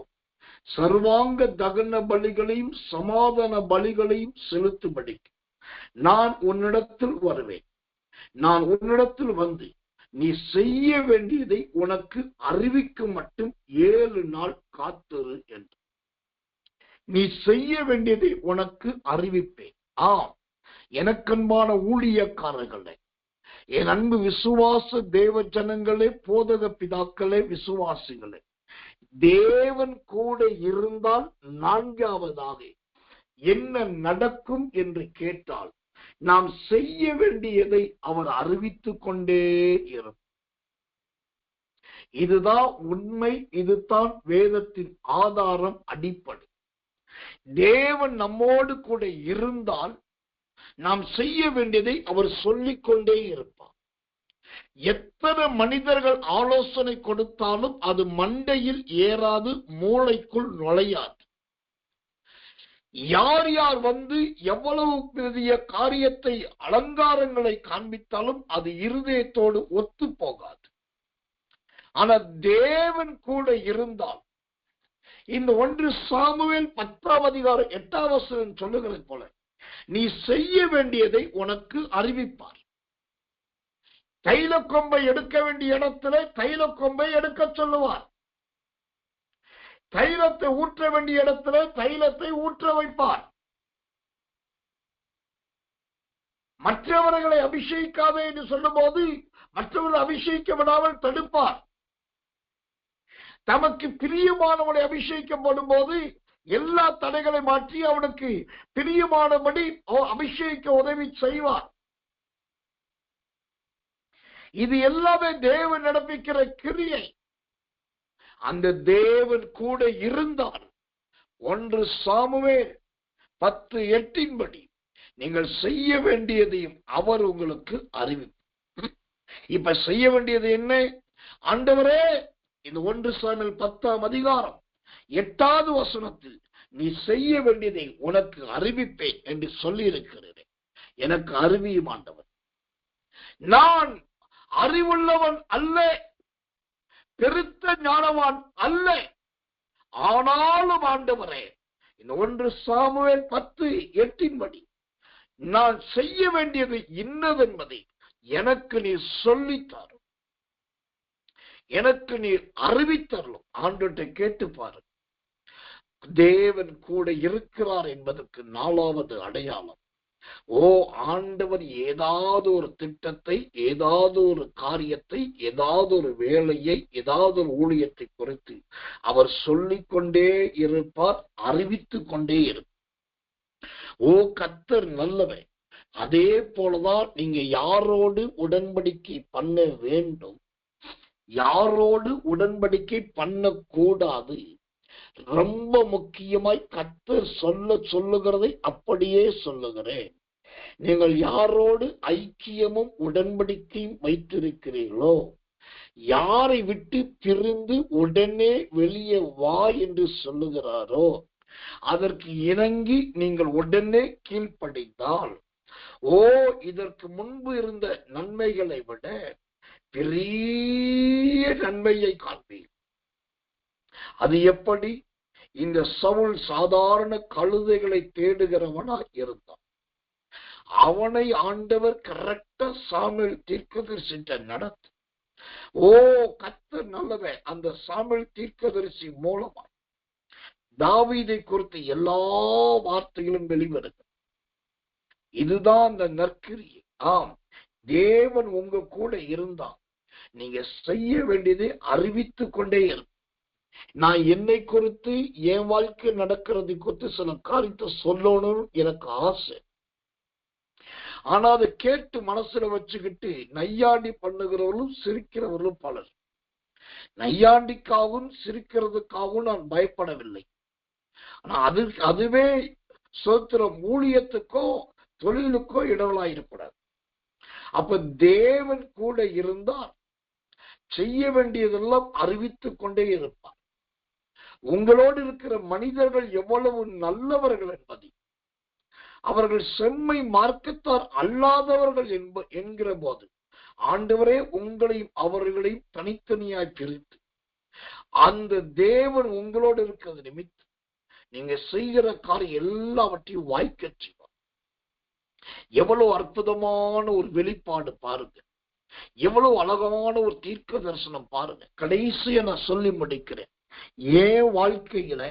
சர்வாங்க தகன பலிகளையும் சமாதான பலிகளையும் செலுத்தும்படிக்கு நான் உன்னிடத்தில் வருவேன். நான் உன்னிடத்தில் வந்து நீ செய்ய வேண்டியதை உனக்கு அறிவிக்கும் மட்டும் 7 நாள் காத்திரு என்று. நீ செய்ய வேண்டியதை உனக்கு அறிவிப்பேன். ஆம், எனக்கன்பான ஊழியக்காரர்களே, என் அன்பு விசுவாச தேவ ஜனங்களே, போதக பிதாக்களே, விசுவாசிகளே, தேவன் கூட இருந்தால் 4வதாக என்ன நடக்கும் என்று கேட்டால், நாம் செய்ய வேண்டியதை அவர் அறிவித்துக் கொண்டே இருக்கும். இதுதான் உண்மை. இதுதான் வேதத்தின் ஆதாரம், அடிப்படை. தேவன் நம்மோடு கூட இருந்தால் நாம் செய்ய வேண்டியதை அவர் சொல்லிக் கொண்டே இருப்பார். எத்தனை மனிதர்கள் ஆலோசனை கொடுத்தாலும் அது மண்டையில் ஏறாது, மூளைக்குள் நுழையாது. யார் யார் வந்து எவ்வளவு பெரிய காரியத்தை, அலங்காரங்களை காண்பித்தாலும் அது இருதயத்தோடு ஒத்து போகாது. ஆனா தேவன் கூட இருந்தால், இந்த 1 சாமுவேல் 10ஆம் அதிகாரம் 8வது வசனம் சொல்லுகிறது போல, நீ செய்ய வேண்டியதை உனக்கு அறிவிப்பார். தைல கொம்பை எடுக்க வேண்டிய இடத்துல தைல கொம்பை எடுக்க சொல்லுவார். தைலத்தை ஊற்ற வேண்டிய இடத்துல தைலத்தை ஊற்ற வைப்பார். மற்றவர்களை அபிஷேகிக்காதே என்று சொல்லும் போது மற்றவர்களை அபிஷேகிக்க விடாமல் தடுப்பார். தமக்கு பிரியமானவனை அபிஷேகிக்கப்படும் போது எல்லா தடைகளை மாற்றி அவனுக்கு பிரியமானபடி அபிஷேகிக்க உதவி செய்வார். இது எல்லாமே தேவன் நடப்பிக்கிற கிரியை. அந்த தேவன் கூட இருந்தால் 1 சாமுவேல் 10:8 நீங்கள் செய்ய வேண்டியதையும் அவர் உங்களுக்கு அறிவிப்பார். இப்ப செய்ய வேண்டியது என்ன? ஆண்டவரே, இந்த 1 சாமுவேல் 10ஆம் அதிகாரம் 8வது வசனத்தில் நீ செய்ய வேண்டியதை உனக்கு அறிவிப்பேன் என்று சொல்லி இருக்கிறேன். எனக்கு அறிவியும் ஆண்டவர். நான் அறிவுள்ளவன் அல்ல, பெருத்த ஞானவான் அல்ல. ஆனாலும் ஆண்டவரே, இந்த 1 சாமுவேல் 10:8 நான் செய்ய வேண்டியது இன்னதென்பதை எனக்கு நீ சொல்லித்தாரும், எனக்கு நீ அறிவித்தரலும். ஆண்டவர்கிட்ட கேட்டு பாரு. தேவன் கூட இருக்கிறார் என்பதற்கு 4வது அடையாளம். ஆண்டவர் ஏதாவது ஒரு திட்டத்தை, ஏதாவது ஒரு காரியத்தை, ஏதாவது ஒரு வேலையை, ஏதாவது ஒரு ஊழியத்தை குறித்து அவர் சொல்லிக்கொண்டே இருப்பார், அறிவித்துக் கொண்டே இருப்பார். கர்த்தர் நல்லவர். அதே போலதான் நீங்க யாரோடு உடன்படிக்கை பண்ண வேண்டும், யாரோடு உடன்படிக்கை பண்ணக்கூடாது, ரொம்ப முக்கியமாய் கர்த்தர் சொல்லுகிறதை அப்படியே சொல்லுகிறேன். நீங்கள் யாரோடு ஐக்கியமும் உடன்படிக்கையும் வைத்திருக்கிறீர்களோ, யாரை விட்டு பிரிந்து உடனே வெளியே வா என்று சொல்லுகிறாரோ, அதற்கு இணங்கி நீங்கள் உடனே கீழ்ப்படிந்தால், இதற்கு முன்பு இருந்த நன்மைகளை விட பெரிய நன்மையை காண்பீர். அது எப்படி? இந்த சவுல் சாதாரண கழுதைகளை தேடுகிறவனாய் இருந்தான். அவனை ஆண்டவர் கரெக்டா சாமுவேல் தீர்க்கதரிசிட்ட நடத்து. கர்த்தர் நல்லவன். அந்த சாமுவேல் தீர்க்கதரிசி மூலமாய் தாவீதை குறித்த எல்லா வார்த்தைகளும் வெளிவருகிறது. இதுதான் அந்த நற்கிரியை. ஆம், தேவன் உங்க கூட இருந்தா நீங்க செய்ய வேண்டியதை அறிவித்துக் கொண்டே இருக்கும். நான் என்னை குறித்து, என் வாழ்க்கை நடக்கிறது குறித்து சில காரியத்தை சொல்லணும்னு எனக்கு ஆசை. ஆனா அதை கேட்டு மனசுல வச்சுக்கிட்டு நையாண்டி பண்ணுகிறவர்களும் சிரிக்கிறவர்களும் பலர். நையாண்டிக்காகவும் சிரிக்கிறதுக்காகவும் நான் பயப்படவில்லை. ஆனா அதுவே சோத்திரம் ஊழியத்துக்கோ தொழிலுக்கோ இடவலாயிருக்கூடாது. அப்ப தேவன் கூட இருந்தால் செய்ய வேண்டியதெல்லாம் அறிவித்துக் கொண்டே இருப்பார். உங்களோடு இருக்கிற மனிதர்கள் எவ்வளவு நல்லவர்கள் என்பதை, அவர்கள் செம்மை மார்க்கத்தார் அல்லாதவர்கள் என்கிற போது ஆண்டவரே உங்களையும் அவர்களையும் தனித்தனியாய் பிரித்து அந்த தேவன் உங்களோடு இருக்கிறது நிமித்தம் நீங்க செய்கிற காரியம் எல்லாவற்றையும் வாய்க்க செய்வார். எவ்வளவு அற்புதமான ஒரு வெளிப்பாடு பாருங்க, எவ்வளவு அழகான ஒரு தீர்க்க தரிசனம் பாருங்க. கடைசியை நான் சொல்லி முடிக்கிறேன். ஏன் வாழ்க்கையில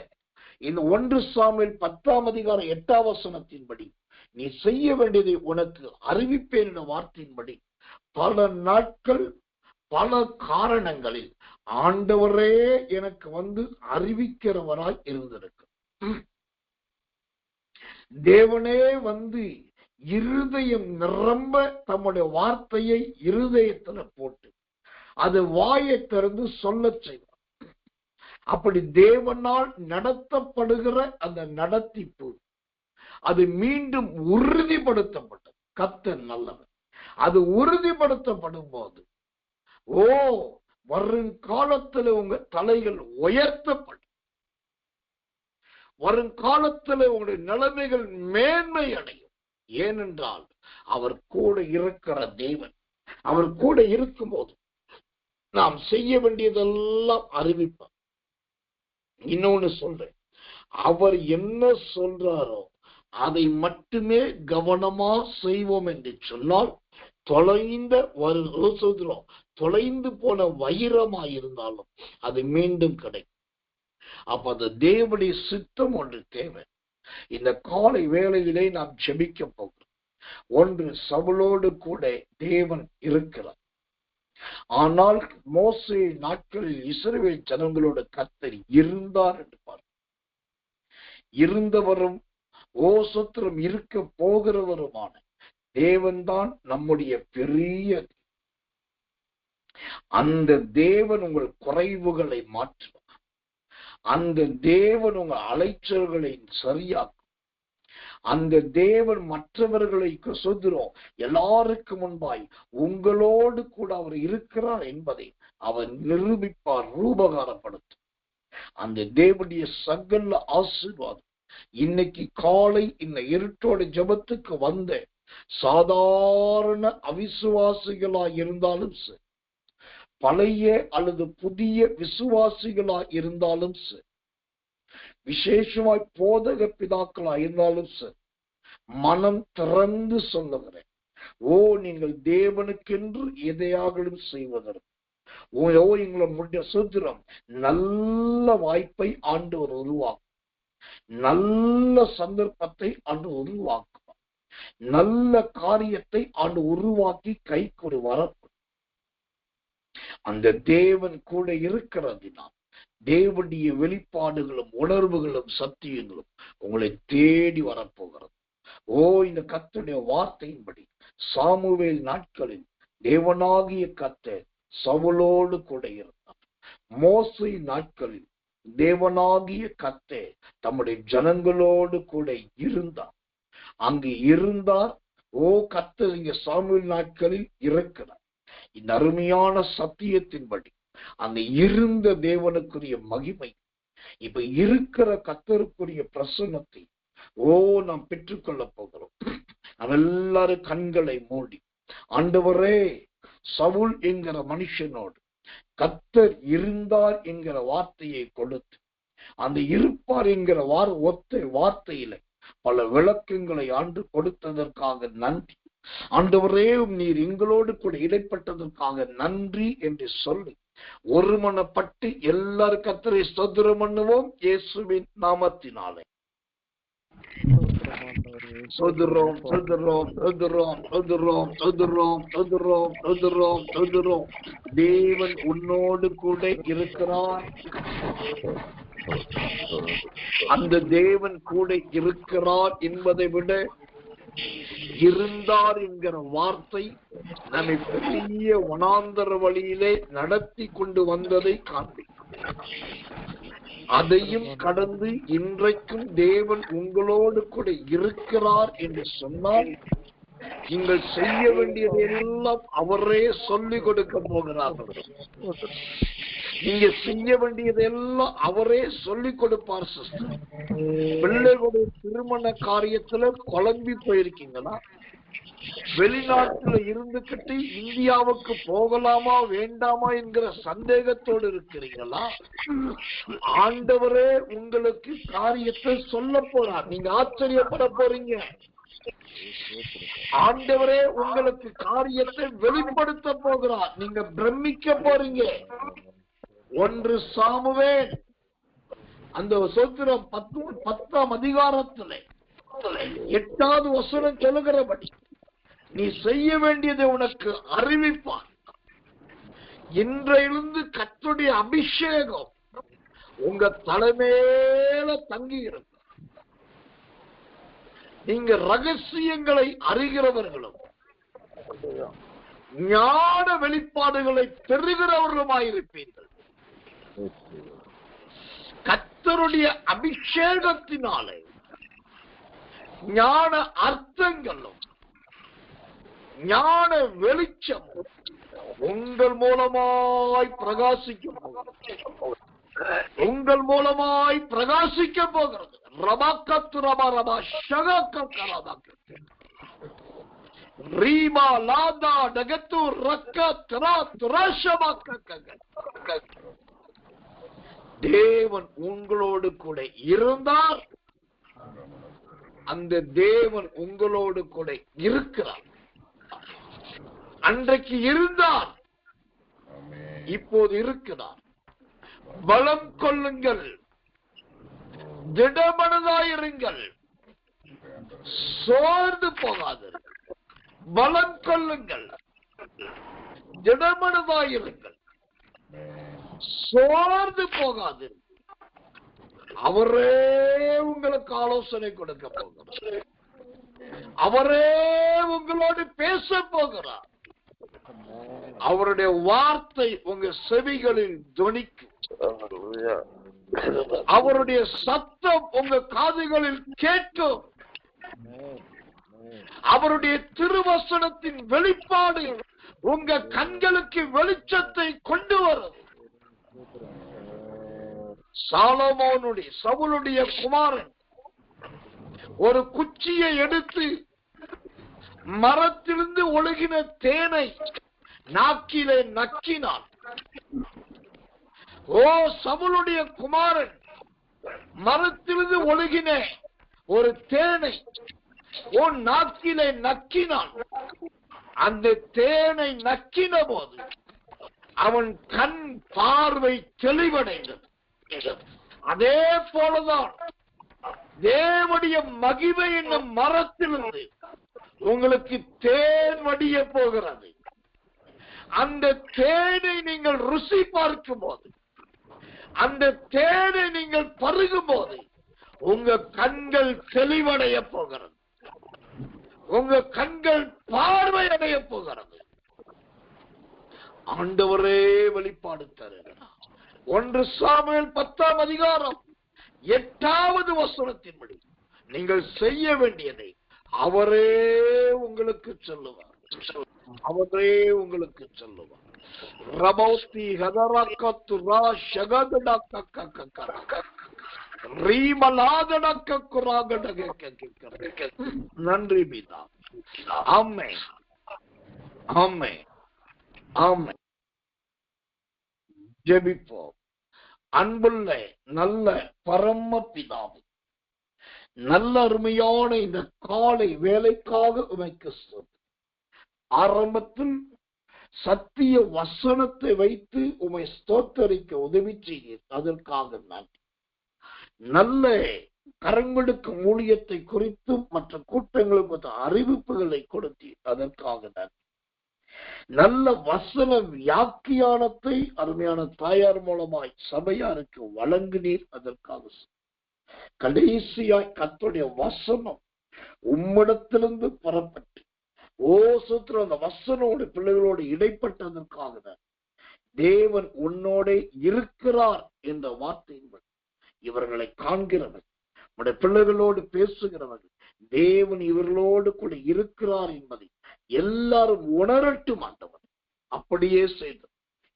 இந்த 1 சாமுவேல் 10:8 நீ செய்ய வேண்டியதை உனக்கு அறிவிப்பேன் என்ற வார்த்தையின்படி பல நாட்கள் பல காரணங்களில் ஆண்டவரே எனக்கு அறிவிக்கிறவராய் இருந்திருக்கு. தேவனே இருதயம் நிரம்ப தம்முடைய வார்த்தையை இருதயத்துல போட்டு அது வாயை திறந்து சொல்ல செய்வார். அப்படி தேவனால் நடத்தப்படுகிற அந்த நடத்திப்பு அது மீண்டும் உறுதிப்படுத்தப்பட்டது. கர்த்தர் நல்லவர். அது உறுதிப்படுத்தப்படும் போது வருங்காலத்தில் உங்க தலைகள் உயர்த்தப்படும். வருங்காலத்தில் உங்களுடைய நிலைமைகள் மேன்மை அடையும். ஏனென்றால் அவர் கூட இருக்கிற தேவன். அவர் கூட இருக்கும் போது நாம் செய்ய வேண்டியதெல்லாம் அறிவிப்பார். இன்னொன்னு சொல்றேன், அவர் என்ன சொல்றாரோ அதை மட்டுமே கவனமா செய்வோம் என்று சொன்னால் தொலைந்து போன வைரமாயிருந்தாலும் அது மீண்டும் கிடைக்கும். அப்ப அது தேவனுடைய சித்தம் ஒன்று தேவை. இந்த காலை வேளையிலே நாம் ஜெபிக்க போகிறோம். ஒன்று, சவுலோடு கூட தேவன் இருக்கிறார். ஆனால் மோசே நாட்களில் இஸ்ரவேல் ஜனங்களோட கர்த்தர் இருந்தார் என்று பார். இருந்தவரும் சத்திரம் இருக்க போகிறவருமான தேவன்தான் நம்முடைய பெரிய. அந்த தேவன் உங்கள் குறைவுகளை மாற்றுவார். அந்த தேவன் உங்கள் அலைச்சல்களை சரியாக்கும். அந்த தேவன் மற்றவர்களை சுதந்திரம் எல்லாருக்கு முன்பாய் உங்களோடு கூட அவர் இருக்கிறார் என்பதை அவர் நிரூபிப்பார், ரூபகாரப்படுத்தும். அந்த தேவனுடைய சகல ஆசீர்வாதம் இன்னைக்கு காலை இந்த இருட்டோட ஜெபத்துக்கு வந்த சாதாரண அவிசுவாசிகளா இருந்தாலும் சரி, பழைய அல்லது புதிய விசுவாசிகளா இருந்தாலும் சரி, விசேஷமாய் போதக பிதாக்களா இருந்தாலும் சரி, மனம் திறந்து சொல்லுகிறேன். நீங்கள் தேவனுக்கென்று எதையாகலும் செய்வதற்கு எங்களை சுத்திரம் நல்ல வாய்ப்பை ஆண்டவர் உருவாக்கும். நல்ல சந்தர்ப்பத்தை ஆண்டு உருவாக்குவார். நல்ல காரியத்தை ஆண்டு உருவாக்கி கைக்கு வரப்படும். அந்த தேவன் கூட இருக்கிறதினால் தேவனுடைய வெளிப்பாடுகளும் உணர்வுகளும் சத்தியங்களும் உங்களை தேடி வரப்போகிறது. இந்த கர்த்தருடைய வார்த்தையின்படி சாமுவேல் நாட்களில் தேவனாகிய கர்த்தர் சவுலோடு கூட இருந்தார். மோசே நாட்களில் தேவனாகிய கர்த்தர் தம்முடைய ஜனங்களோடு கூட இருந்தார். அங்கு இருந்தார். கர்த்தர் இங்க சாமுவேல் நாட்களில் இருக்கிறார். இந்த அருமையான சத்தியத்தின்படி அந்த இருந்த தேவனுக்குரிய மகிமை இப்ப இருக்கிற கர்த்தருக்குரிய பிரசன்னத்தை நாம் பெற்றுக்கொள்ள போகிறோம். நம்ம எல்லாரும் கண்களை மூடி, ஆண்டவரே, சவுல் என்கிற மனுஷனோடு கர்த்தர் இருந்தார் என்கிற வார்த்தையை கொடுத்து அந்த இருப்பார் என்கிற ஒத்த வார்த்தையில பல விளக்கங்களை ஆண்டு கொடுத்ததற்காக நன்றி. ஆண்டவரே, நீர் எங்களோடு கூட இடைப்பட்டதற்காக நன்றி என்று சொல்லி ஒருமனப்பட்டு எல்லாரும் கர்த்தரை ஸ்தோத்திரம் பண்ணுவோம். இயேசுவின் நாமத்தினாலே தேவன் உன்னோடு கூட இருக்கிறார். அந்த தேவன் கூட இருக்கிறார் என்பதை விட இருந்தார் என்கிற வார்த்தை நம்மை பெரிய வனாந்தர வழியிலே நடத்தி கொண்டு வந்ததை காண்பிக்கும். அதையும் கடந்து இன்றைக்கும் தேவன் உங்களோடு கூட இருக்கிறார் என்று சொன்னால் நீங்கள் செய்ய வேண்டியது எல்லாம் அவரே சொல்லிக் கொடுக்க போகிறார். நீங்க செய்ய வேண்டியது எல்லாம் அவரே சொல்லிக் கொடுப்பார். சிஸ்டர், பிள்ளைகளுடைய திருமண காரியத்துல குழம்பி போயிருக்கீங்களா? வெளிநாட்டுல இருந்துகிட்டு இந்தியாவுக்கு போகலாமா வேண்டாமா என்கிற சந்தேகத்தோடு இருக்கிறீங்களா? ஆண்டவரே உங்களுக்கு காரியத்தை சொல்ல போறார். நீங்க ஆச்சரியப்பட போறீங்க. ஆண்டவரே உங்களுக்கு காரியத்தை வெளிப்படுத்த போகிறார். நீங்க பிரமிக்க போறீங்க. 1 சாமுவேல் அந்த சோத்திரம் 10ஆம் அதிகாரத்துல 8வது வசனம் சொல்லுகிறபடி, நீ செய்ய வேண்டியதை உனக்கு அறிவிப்பார். இன்றிலிருந்து கர்த்தருடைய அபிஷேகம் உங்க தலைமையில தங்கி இருக்கும். நீங்க ரகசியங்களை அறிகிறவர்களும் ஞான வெளிப்பாடுகளை பெறுகிறவர்களுமாயிருப்பீர்கள். கர்த்தருடைய அபிஷேகத்தினாலே ஞான அர்த்தங்களும் ஞான வெளிச்சமும் உங்கள் மூலமாய் பிரகாசிக்கும். உங்கள் மூலமாய் பிரகாசிக்க போகிறது. ரபாக்கத்து ரபா ரபா ஷகக்க ரீமா லாதா டகத்து ரக்க தரா துராஷபாக்க. தேவன் உங்களோடு கூட இருந்தார். அந்த தேவன் உங்களோடு கூட இருக்கிறார். அன்றைக்கு இருந்தார், இப்போது இருக்கிறார். பலம் கொள்ளுங்கள், திடமனதாயிருங்கள், சோர்ந்து போகாதீர்கள். பலம் கொள்ளுங்கள், திடமனதாயிருங்கள், சோர்ந்து போகாதீர்கள். அவரே உங்களுக்கு ஆலோசனை கொடுக்க போகிறார். அவரே உங்களோடு பேச போகிறார். அவருடைய வார்த்தை உங்க செவிகளில் தொனிக்கும். அவருடைய சத்தம் உங்க காதுகளில் கேட்கும். அவருடைய திருவசனத்தின் வெளிப்பாடு உங்க கண்களுக்கு வெளிச்சத்தை கொண்டு வரும். சாலமோனுடைய சவுலுடைய குமாரன் ஒரு குச்சியை எடுத்து மரத்திலிருந்து ஒழுகின தேனை நாக்கிலே நக்கினான். ஓ சவுலுடைய குமாரன் மரத்திலிருந்து ஒழுகின ஒரு தேனை உன் நாக்கிலே நக்கினான். அந்த தேனை நக்கின போது அவன் கண் பார்வை தெளிவடைந்தது. அதே போலதான் தேவனுடைய மகிமை என்னும் மரத்திலிருந்து உங்களுக்கு தேன் வடிய போகிறது. அந்த தேனை நீங்கள் ருசி பார்க்கும் போது, அந்த தேனை நீங்கள் பருகும் போது உங்க கண்கள் தெளிவடைய போகிறது. உங்க கண்கள் பார்வை அடைய போகிறது. ஆண்டவரே வெளிப்பாடு தருகிறார். 1 சாமுவேல் 10ஆம் அதிகாரம் 8வது வசனத்தின்படி நீங்கள் செய்ய வேண்டியதை அவரே உங்களுக்கு சொல்லுவார். அவரே உங்களுக்கு சொல்லுவார். ரபௌத்தி ஹதரக்கத்து ரா ஷகதடக்க ரீமலாதடக்க குராகடக. நன்றி பிதா. ஆமென், ஆமென், ஆமென். ஜெபிப்போம். அன்புள்ள நல்ல பரம பிதாவே, நல்ல அருமையான இந்த காலை வேலைக்காக உமைக்கு ஆரம்பத்தில் சத்திய வசனத்தை வைத்து உமை ஸ்தோத்தரிக்க உதவி செய்ய அதற்காக நன்றி. நல்ல கரங்களுக்கு ஊழியத்தை குறித்தும் மற்ற கூட்டங்களுக்கு அறிவிப்புகளை கொடுத்து அதற்காக நன்றி. நல்ல வசன வியாக்கியானத்தை அருமையான தாயார் மூலமாய் சபையாருக்கு வழங்கினீர். அதற்காக கடைசியாய் கர்த்தருடைய வசனம் உம்மிடத்திலிருந்து புறப்பட்டு சூத்திரம் அந்த வசனோடு பிள்ளைகளோடு இடைப்பட்டதற்காக தேவன் உன்னோட இருக்கிறார் என்ற வார்த்தையின் இவர்களை காண்கிறவர், உடைய பிள்ளைகளோடு பேசுகிறவர்கள், தேவன் இவர்களோடு கூட இருக்கிறார் என்பதை எல்லாரும் உணரட்டும் ஆண்டவர். அப்படியே செய்து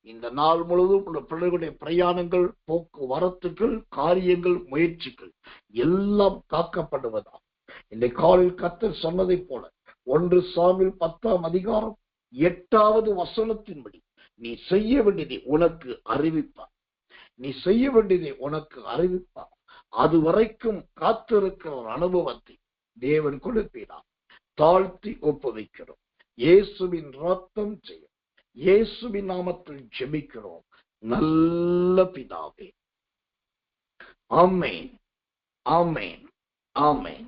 இந்த நாள் முழுவதும் உள்ள பிள்ளைகளுடைய பிரயாணங்கள், போக்குவரத்துகள், காரியங்கள், முயற்சிகள் எல்லாம் காக்கப்படுவதா. இந்த காலில் கர்த்தர் சொன்னதை போல 1 சாமுவேல் 10:8 நீ செய்ய வேண்டியதை உனக்கு அறிவிப்பார். நீ செய்ய வேண்டியதை உனக்கு அறிவிப்பார். அது வரைக்கும் காத்திருக்கிற ஒரு அனுபவத்தை தேவன் கொடுக்கிறார். தாழ்த்தி ஒப்புவிக்கிறோம். இயேசுவின் ரத்தம் செய்யும். இயேசுவின் நாமத்தில் ஜெபிக்கிறோம் நல்ல பிதாவே. ஆமென், ஆமென், ஆமென்.